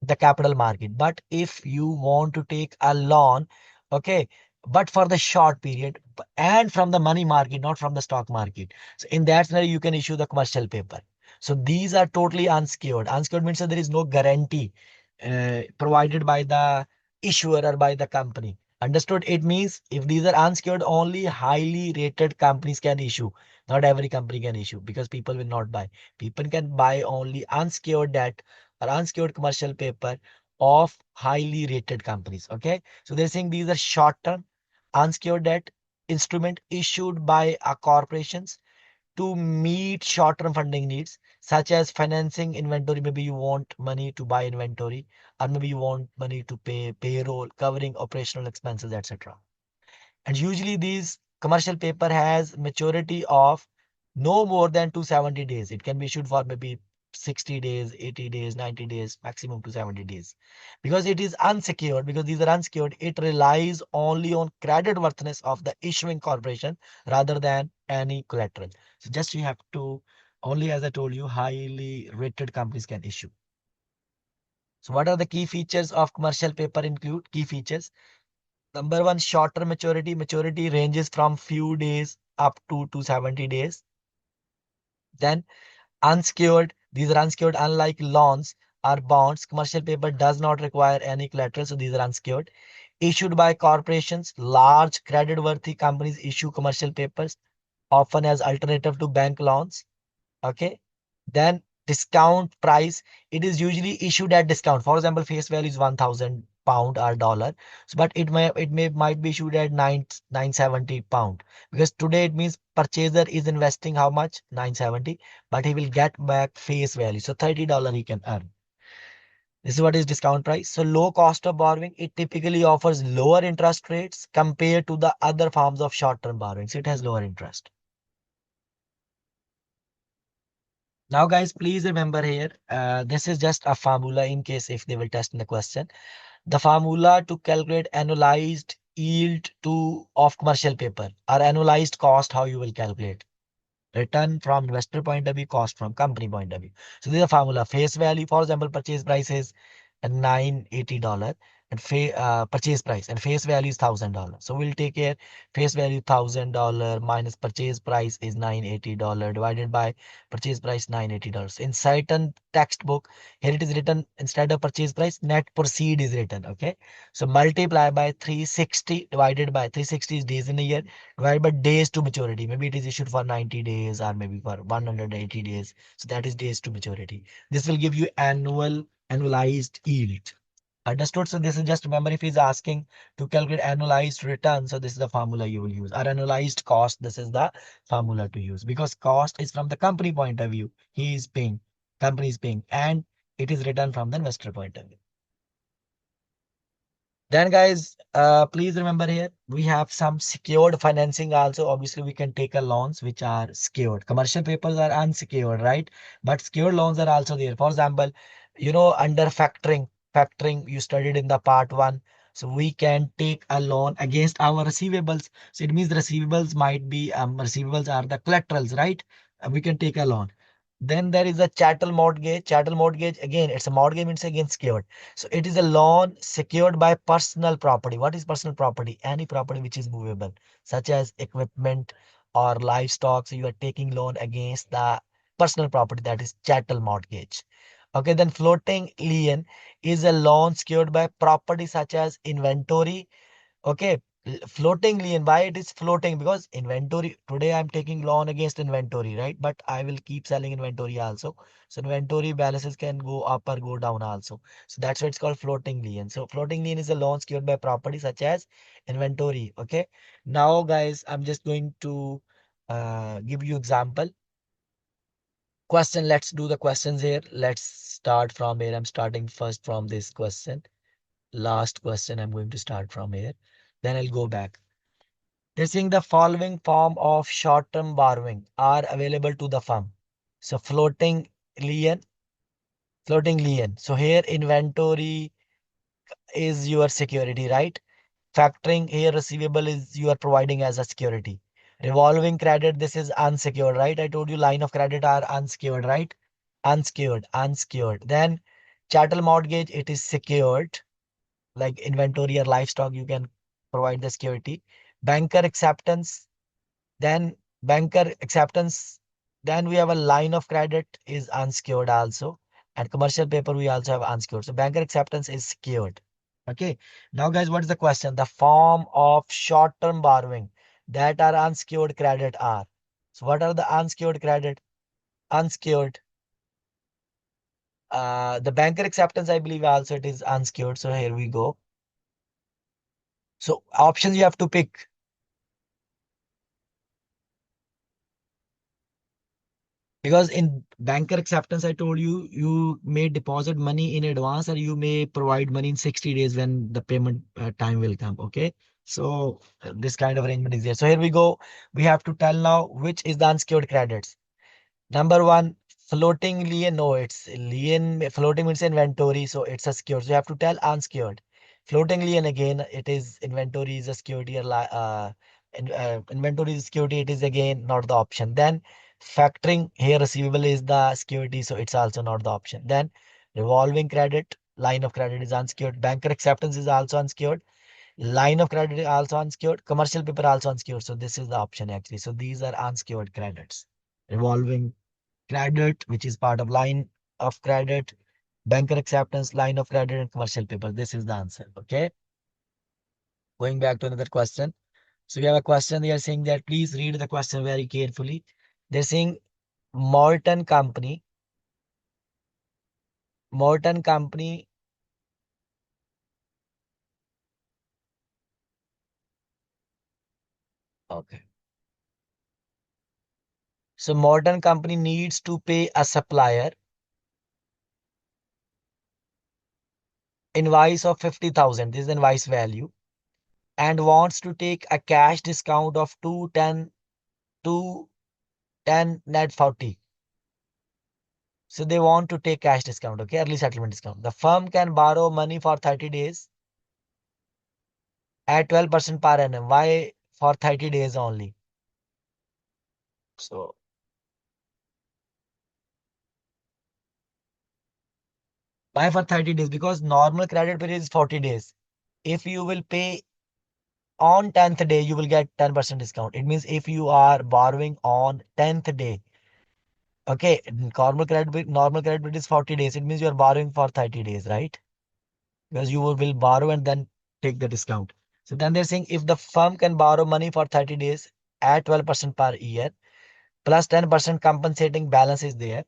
The capital market. But if you want to take a loan, okay, but for the short period and from the money market, not from the stock market. So in that scenario, you can issue the commercial paper. So these are totally unsecured. Unsecured means that there is no guarantee provided by the issuer or by the company. Understood? It means if these are unsecured, only highly rated companies can issue. Not every company can issue because people will not buy. People can buy only unsecured debt or unsecured commercial paper of highly rated companies. Okay. So they're saying these are short term unsecured debt instrument issued by corporations to meet short term funding needs, such as financing inventory. Maybe you want money to buy inventory, or maybe you want money to pay payroll, covering operational expenses, etc. And usually these commercial paper has maturity of no more than 270 days. It can be issued for maybe 60 days, 80 days, 90 days, maximum to 70 days. Because it is unsecured, because these are unsecured, it relies only on credit worthiness of the issuing corporation rather than any collateral. So just you have to, only as I told you, highly rated companies can issue. So what are the key features of commercial paper include? Key features. Number one, shorter maturity. Maturity ranges from few days up to 270 days. Then unsecured. These are unsecured. Unlike loans or bonds, commercial paper does not require any collateral. So these are unsecured. Issued by corporations. Large credit-worthy companies issue commercial papers, often as alternative to bank loans. Okay. Then discount price. It is usually issued at discount. For example, face value is 1,000 pound or dollar. So, but it may might be issued at 970 pound, because today it means purchaser is investing how much? 970, but he will get back face value. So $30 he can earn. This is what is discount price. So low cost of borrowing. It typically offers lower interest rates compared to the other forms of short-term borrowings. It has lower interest. Now, guys, please remember here, this is just a formula in case if they will test in the question. The formula to calculate annualized yield to of commercial paper or annualized cost, how you will calculate. Return from investor point of view, cost from company point of view. So this is a formula. Face value, for example, purchase price is $980 and purchase price and face value is $1,000. So we'll take here face value $1,000 minus purchase price is $980 divided by purchase price $980. In certain textbook, here it is written instead of purchase price, net proceed is written. Okay. So multiply by 360 divided by 360 is days in a year divided by days to maturity. Maybe it is issued for 90 days or maybe for 180 days. So that is days to maturity. This will give you annualized yield. Understood? So this is just remember if he's asking to calculate annualized return. So this is the formula you will use. Or annualized cost. This is the formula to use because cost is from the company point of view. He is paying, company is paying, and it is written from the investor point of view. Then guys, please remember here, we have some secured financing also. Obviously, we can take a loans which are secured. Commercial papers are unsecured, right? But secured loans are also there. For example, under factoring you studied in the part one. So we can take a loan against our receivables. So it means the receivables might be, receivables are the collaterals, right? We can take a loan. Then there is a chattel mortgage. Chattel mortgage, again, it's a mortgage means again secured. So it is a loan secured by personal property. What is personal property? Any property which is movable, such as equipment or livestock. So you are taking loan against the personal property, that is chattel mortgage. Okay, then floating lien is a loan secured by property such as inventory. Okay, floating lien. Why it is floating? Because inventory today I'm taking loan against inventory, right? But I will keep selling inventory also. So inventory balances can go up or go down also. So that's why it's called floating lien. So floating lien is a loan secured by property such as inventory. Okay. Now, guys, I'm just going to give you example. Question. Let's do the questions here. Let's start from here. I'm starting first from this question. Last question. I'm going to start from here. Then I'll go back. They're saying the following form of short-term borrowing are available to the firm. So lien, floating lien. So here inventory is your security, right? Factoring here receivable is you are providing as a security. Revolving credit, this is unsecured, right? I told you line of credit are unsecured, right? Unsecured. Then chattel mortgage, it is secured. Like inventory or livestock, you can provide the security. Banker acceptance, then banker acceptance. Then we have a line of credit is unsecured also. And commercial paper, we also have unsecured. So banker acceptance is secured. Okay. Now, guys, what is the question? The form of short-term borrowing that are unsecured credit are. So what are the unsecured credit? Unsecured. The banker acceptance, I believe also it is unsecured. So here we go. So options you have to pick. Because in banker acceptance, I told you, you may deposit money in advance or you may provide money in 60 days when the payment time will come. Okay. So this kind of arrangement is there. So here we go. We have to tell now which is the unsecured credits. Number one, floating lien. No, it's lien. Floating means inventory. So it's a secured. So you have to tell unsecured. Floating lien again, it is inventory is a security or inventory is security. It is again not the option. Then factoring here receivable is the security. So it's also not the option. Then revolving credit, line of credit is unsecured. Banker acceptance is also unsecured. Line of credit is also unsecured. Commercial paper also unsecured. So this is the option actually. So these are unsecured credits. Revolving credit, which is part of line of credit, banker acceptance, line of credit, and commercial paper. This is the answer. Okay. Going back to another question. So we have a question. They are saying that please read the question very carefully. They're saying Morton Company. Morton Company. Okay. So Morton Company needs to pay a supplier invoice of 50,000. This is the invoice value and wants to take a cash discount of 210 net 40. So they want to take cash discount, okay, early settlement discount. The firm can borrow money for 30 days. at 12% per annum. Why for 30 days only? So why for 30 days? Because normal credit period is 40 days. If you will pay on 10th day, you will get 10% discount. It means if you are borrowing on 10th day, okay, normal credit period is 40 days. It means you are borrowing for 30 days, right? Because you will borrow and then take the discount. So then they're saying if the firm can borrow money for 30 days at 12% per year, plus 10% compensating balance is there.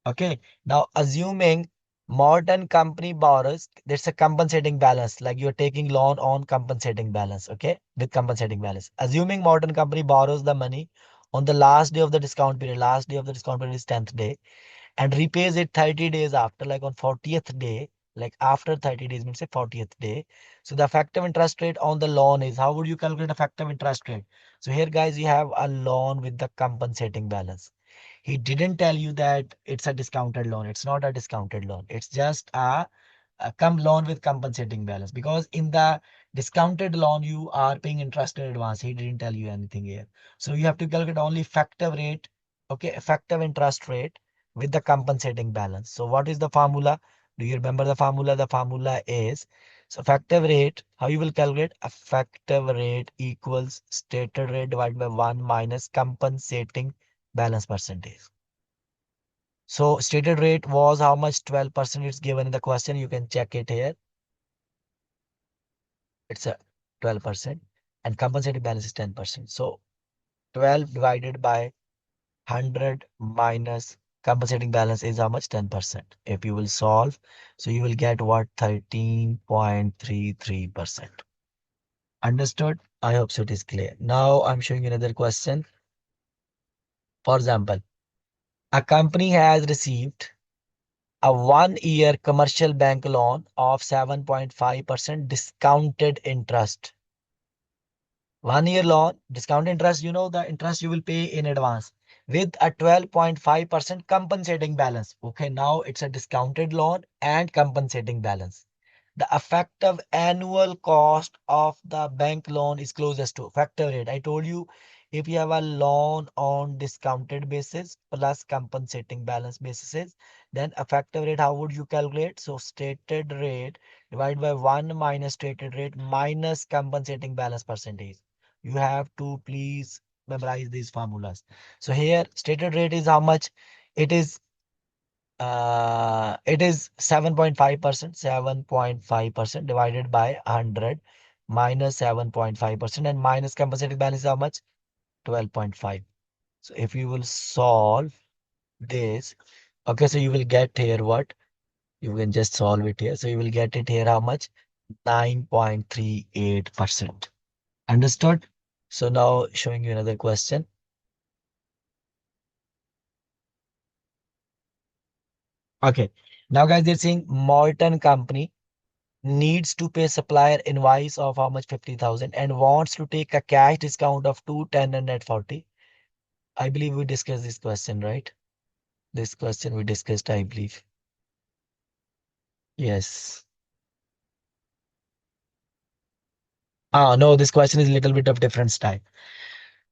Okay. Now, assuming Morton company borrows, there's a compensating balance, like you're taking loan on compensating balance. Okay. With compensating balance. Assuming Morton company borrows the money on the last day of the discount period, last day of the discount period is 10th day, and repays it 30 days after, like on 40th day, like after 30 days, means say 40th day. So the effective interest rate on the loan is, how would you calculate effective interest rate? So here, guys, you have a loan with the compensating balance. He didn't tell you that it's a discounted loan. It's not a discounted loan. It's just a loan with compensating balance, because in the discounted loan you are paying interest in advance. He didn't tell you anything here. So you have to calculate only effective rate, okay, effective interest rate with the compensating balance. So what is the formula? Do you remember the formula? The formula is, so effective rate, how you will calculate? Effective rate equals stated rate divided by 1 minus compensating balance percentage. So stated rate was how much? 12%. It's given in the question. You can check it here. It's a 12%, and compensating balance is 10%. So 12 divided by 100 minus compensating balance is how much? 10%. If you will solve, so you will get what? 13.33%. Understood? I hope so it is clear. Now I'm showing you another question. For example, a company has received a 1 year commercial bank loan of 7.5% discounted interest. 1 year loan, discount interest, you know the interest you will pay in advance, with a 12.5% compensating balance. Okay, now it's a discounted loan and compensating balance. The effective annual cost of the bank loan is closest to effective rate. I told you, if you have a loan on discounted basis plus compensating balance basis, then effective rate, how would you calculate? So stated rate divided by 1 minus stated rate minus compensating balance percentage. You have to please memorize these formulas. So here stated rate is how much? It is 7.5%. 7.5% divided by 100 minus 7.5%, and minus compensating balance is how much? 12.5. So if you will solve this, okay, so you will get here what? You can just solve it here. So you will get it here how much? 9.38%. Understood? So now showing you another question. Okay. Now guys, they're saying Morton company needs to pay supplier invoice of how much? 50,000, and wants to take a cash discount of 210 and net 40. I believe we discussed this question, right? This question we discussed, I believe. Yes. No, this question is a little bit of different style.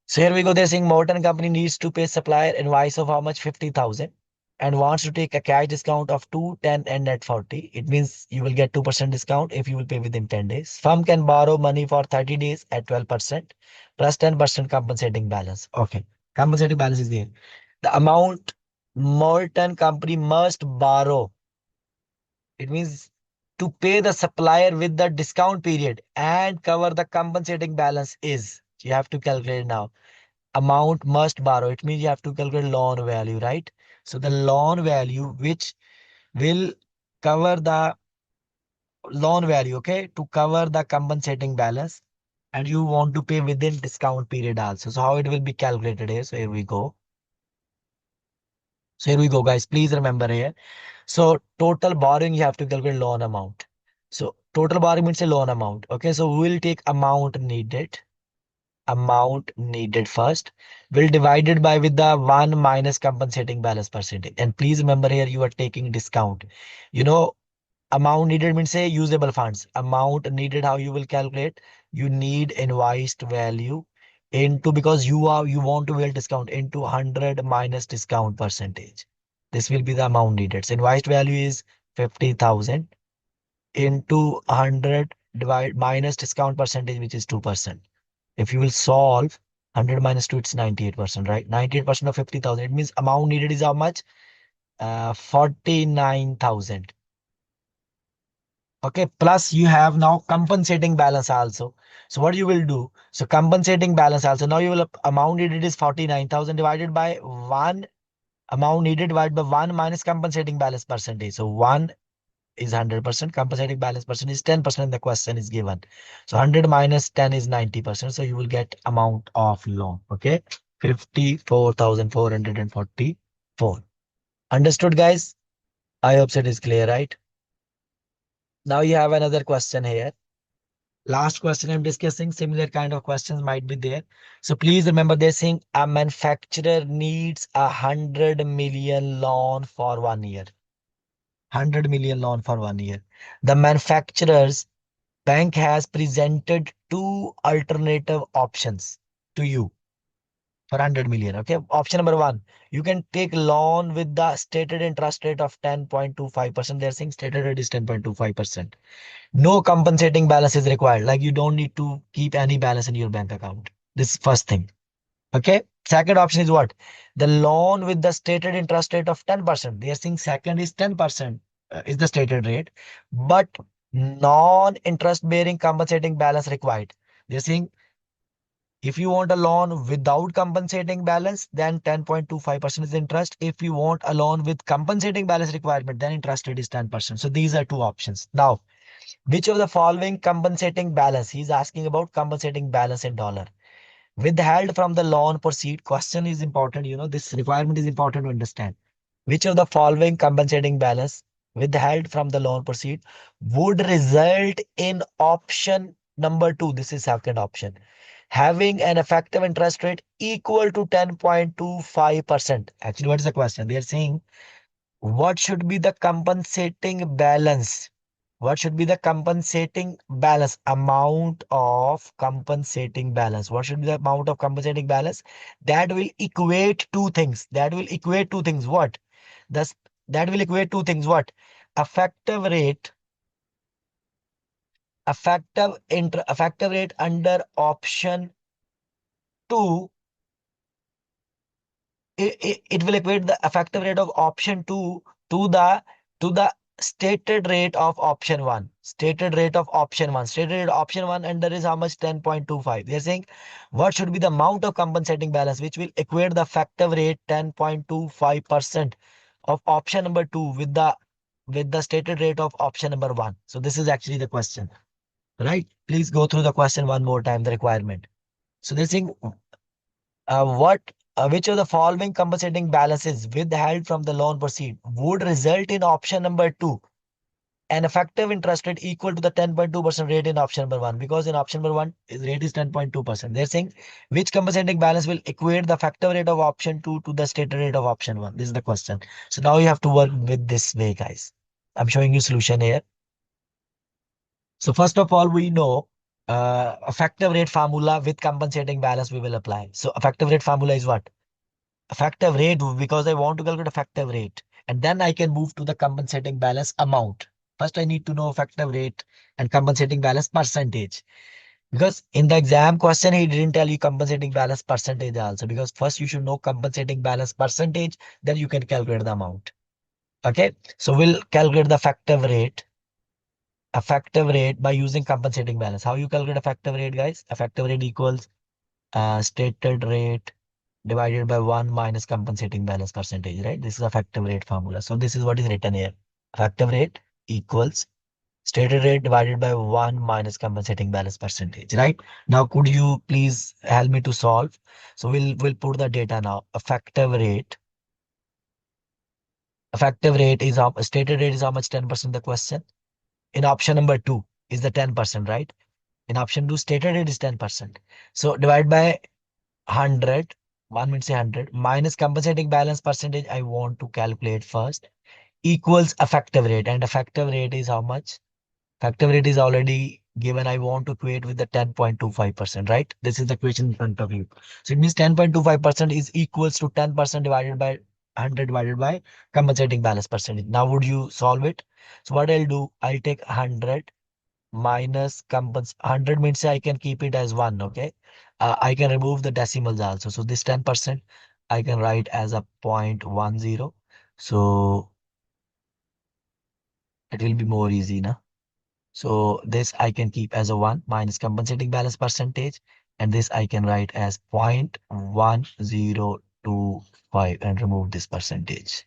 So here we go. They're saying Morton company needs to pay supplier invoice of how much? 50,000, and wants to take a cash discount of 210 and net 40. It means you will get 2% discount if you will pay within 10 days. Firm can borrow money for 30 days at 12% plus 10% compensating balance. Okay. Compensating balance is there. The amount Morton company must borrow, it means to pay the supplier with the discount period and cover the compensating balance is, you have to calculate now. Amount must borrow, it means you have to calculate loan value, right? So the loan value which will cover the loan value, okay, to cover the compensating balance, and you want to pay within discount period also. So how it will be calculated here? So here we go. So here we go, guys. Please remember here. So total borrowing, you have to calculate loan amount. So total borrowing means a loan amount. Okay, so we will take amount needed. Amount needed first. We'll divide it by with the 1 minus compensating balance percentage. And please remember here you are taking discount. You know, amount needed means say usable funds. Amount needed, how you will calculate? you need invoiced value into, because you want to build discount into 100 minus discount percentage. This will be the amount needed. So invoiced value is 50,000 into 100 divide minus discount percentage, which is 2%. If you will solve 100 minus 2, it's 98%, right? 98% of 50,000. It means amount needed is how much? 49,000. Okay. Plus you have now compensating balance also. So what you will do? So compensating balance also. Now you will amount needed is 49,000 divided by 1, amount needed divided by 1 minus compensating balance percentage. So 1 is 100%, compensating balance percent is 10%, the question is given. So 100 minus 10 is 90%. So you will get amount of loan. Okay. 54,444. Understood, guys? I hope it is clear, right? Now you have another question here. Last question I'm discussing, similar kind of questions might be there. So please remember, they're saying a manufacturer needs 100 million loan for 1 year. 100 million loan for 1 year. The manufacturer's bank has presented two alternative options to you for 100 million. Okay. Option number one, you can take loan with the stated interest rate of 10.25%. They're saying stated rate is 10.25%. No compensating balance is required. Like you don't need to keep any balance in your bank account. This first thing. Okay. Second option is what? The loan with the stated interest rate of 10%. They are saying second is 10% is the stated rate, but non-interest bearing compensating balance required. They're saying if you want a loan without compensating balance, then 10.25% is interest. If you want a loan with compensating balance requirement, then interest rate is 10%. So these are two options. Now, which of the following compensating balance? He's asking about compensating balance in dollar. Withheld from the loan proceed. Question is important. This requirement is important to understand. Which of the following compensating balance withheld from the loan proceed would result in option number two? This is second option. Having an effective interest rate equal to 10.25%. Actually, what is the question? They are saying what should be the compensating balance? What should be the compensating balance? Amount of compensating balance. What should be the amount of compensating balance? That will equate two things. That will equate two things. What? Thus, that will equate two things. What? Effective rate, effective rate under option two. It will equate the effective rate of option 2 to the stated rate of option 1. Stated rate of option 1. Stated rate of option 1 under is how much? 10.25. They're saying what should be the amount of compensating balance which will equate the effective rate 10.25% of option number 2 with the stated rate of option number 1. So this is actually the question, right? Please go through the question one more time, the requirement. So they're saying what which of the following compensating balances withheld from the loan proceed would result in option number 2, an effective interest rate equal to the 10.2% rate in option number 1, because in option number 1 rate is 10.2%. They're saying which compensating balance will equate the effective rate of option 2 to the stated rate of option 1. This is the question. So now you have to work with this way, guys. I'm showing you solution here. So first of all, we know effective rate formula with compensating balance we will apply. So effective rate formula is what? Effective rate, because I want to calculate effective rate. And then I can move to the compensating balance amount. First, I need to know effective rate and compensating balance percentage. Because in the exam question, he didn't tell you compensating balance percentage also. Because first you should know compensating balance percentage, then you can calculate the amount. Okay. So we'll calculate the effective rate by using compensating balance. How you calculate effective rate, guys? Effective rate equals stated rate divided by 1 minus compensating balance percentage, right? This is effective rate formula. So this is what is written here. Effective rate equals stated rate divided by 1 minus compensating balance percentage, right? Now, could you please help me to solve? So we'll put the data now. Effective rate is how stated rate is how much? 10% the question. In option number 2 is the 10%, right? In option 2, stated rate is 10%. So divide by 100, 1 means 100 minus compensating balance percentage I want to calculate first, equals effective rate. And effective rate is how much? Effective rate is already given I want to create with the 10.25%, right? This is the question in front of you. So it means 10.25% is equals to 10% divided by 100 divided by compensating balance percentage. Now would you solve it? So what I'll do, I'll take 100 minus 100 means I can keep it as 1, okay? I can remove the decimals also. So this 10% I can write as a 0.10. So it will be more easy now. So this I can keep as a 1 minus compensating balance percentage. And this I can write as 0.1025 and remove this percentage.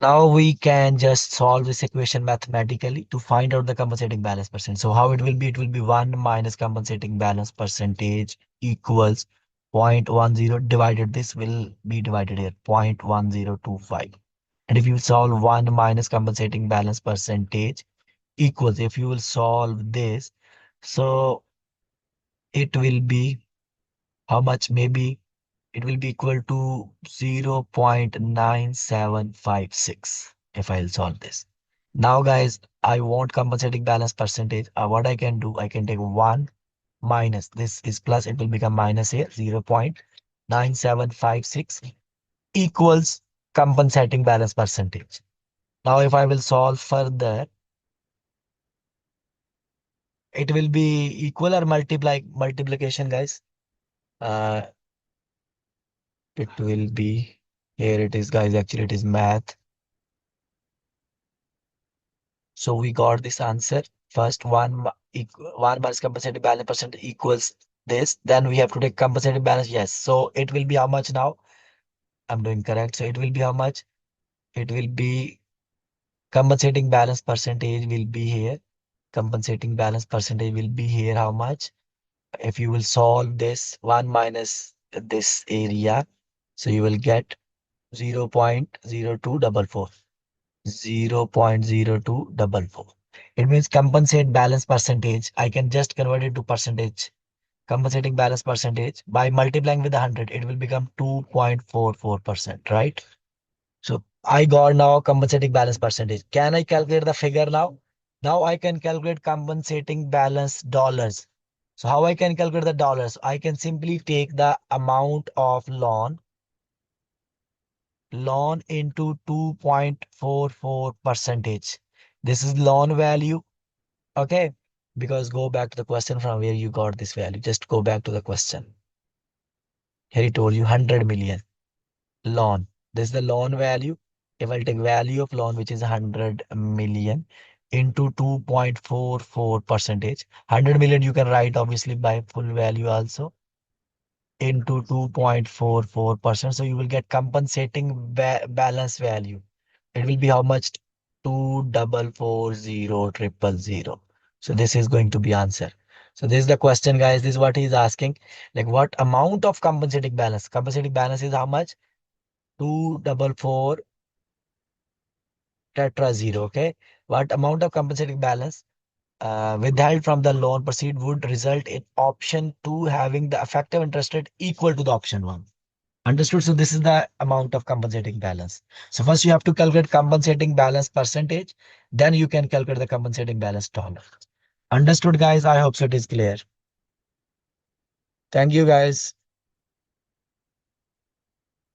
Now we can just solve this equation mathematically to find out the compensating balance percent. So how it will be? It will be 1 minus compensating balance percentage equals 0.10 divided. This will be divided here 0.1025. And if you solve 1 minus compensating balance percentage equals, if you will solve this, so it will be how much? Maybe it will be equal to 0.9756 if I'll solve this. Now, guys, I want compensating balance percentage. What I can do, I can take 1 minus, this is plus, it will become minus here, 0.9756 equals compensating balance percentage. Now, if I will solve further, it will be equal or multiplication, guys. Uh, it will be, here it is, guys. Actually, it is math. So we got this answer. First, 1 minus compensating balance percent equals this. Then we have to take compensating balance. Yes. So it will be how much now? I'm doing correct. So it will be how much? It will be compensating balance percentage will be here. Compensating balance percentage will be here. How much? If you will solve this 1 minus this area, so you will get 0.0244. 0.0244. It means compensate balance percentage. I can just convert it to percentage. Compensating balance percentage by multiplying with 100, it will become 2.44%, right? So I got now compensating balance percentage. Can I calculate the figure now? Now I can calculate compensating balance dollars. So how I can calculate the dollars? I can simply take the amount of loan into 2.44 percentage. This is loan value. Okay. Because go back to the question from where you got this value. Just go back to the question. Here he told you 100 million loan. This is the loan value. If I take value of loan, which is 100 million into 2.44 percentage, 100 million you can write obviously by full value also into 2.44%. So you will get compensating balance value. It will be how much? 2,440,000. So this is going to be answer. So this is the question, guys. This is what he's asking. Like what amount of compensating balance? Compensating balance is how much? 244 tetra zero. Okay. What amount of compensating balance withheld from the loan proceed would result in option 2 having the effective interest rate equal to the option 1. Understood? So this is the amount of compensating balance. So first you have to calculate compensating balance percentage. Then you can calculate the compensating balance dollar. Understood, guys? I hope so it is clear. Thank you, guys.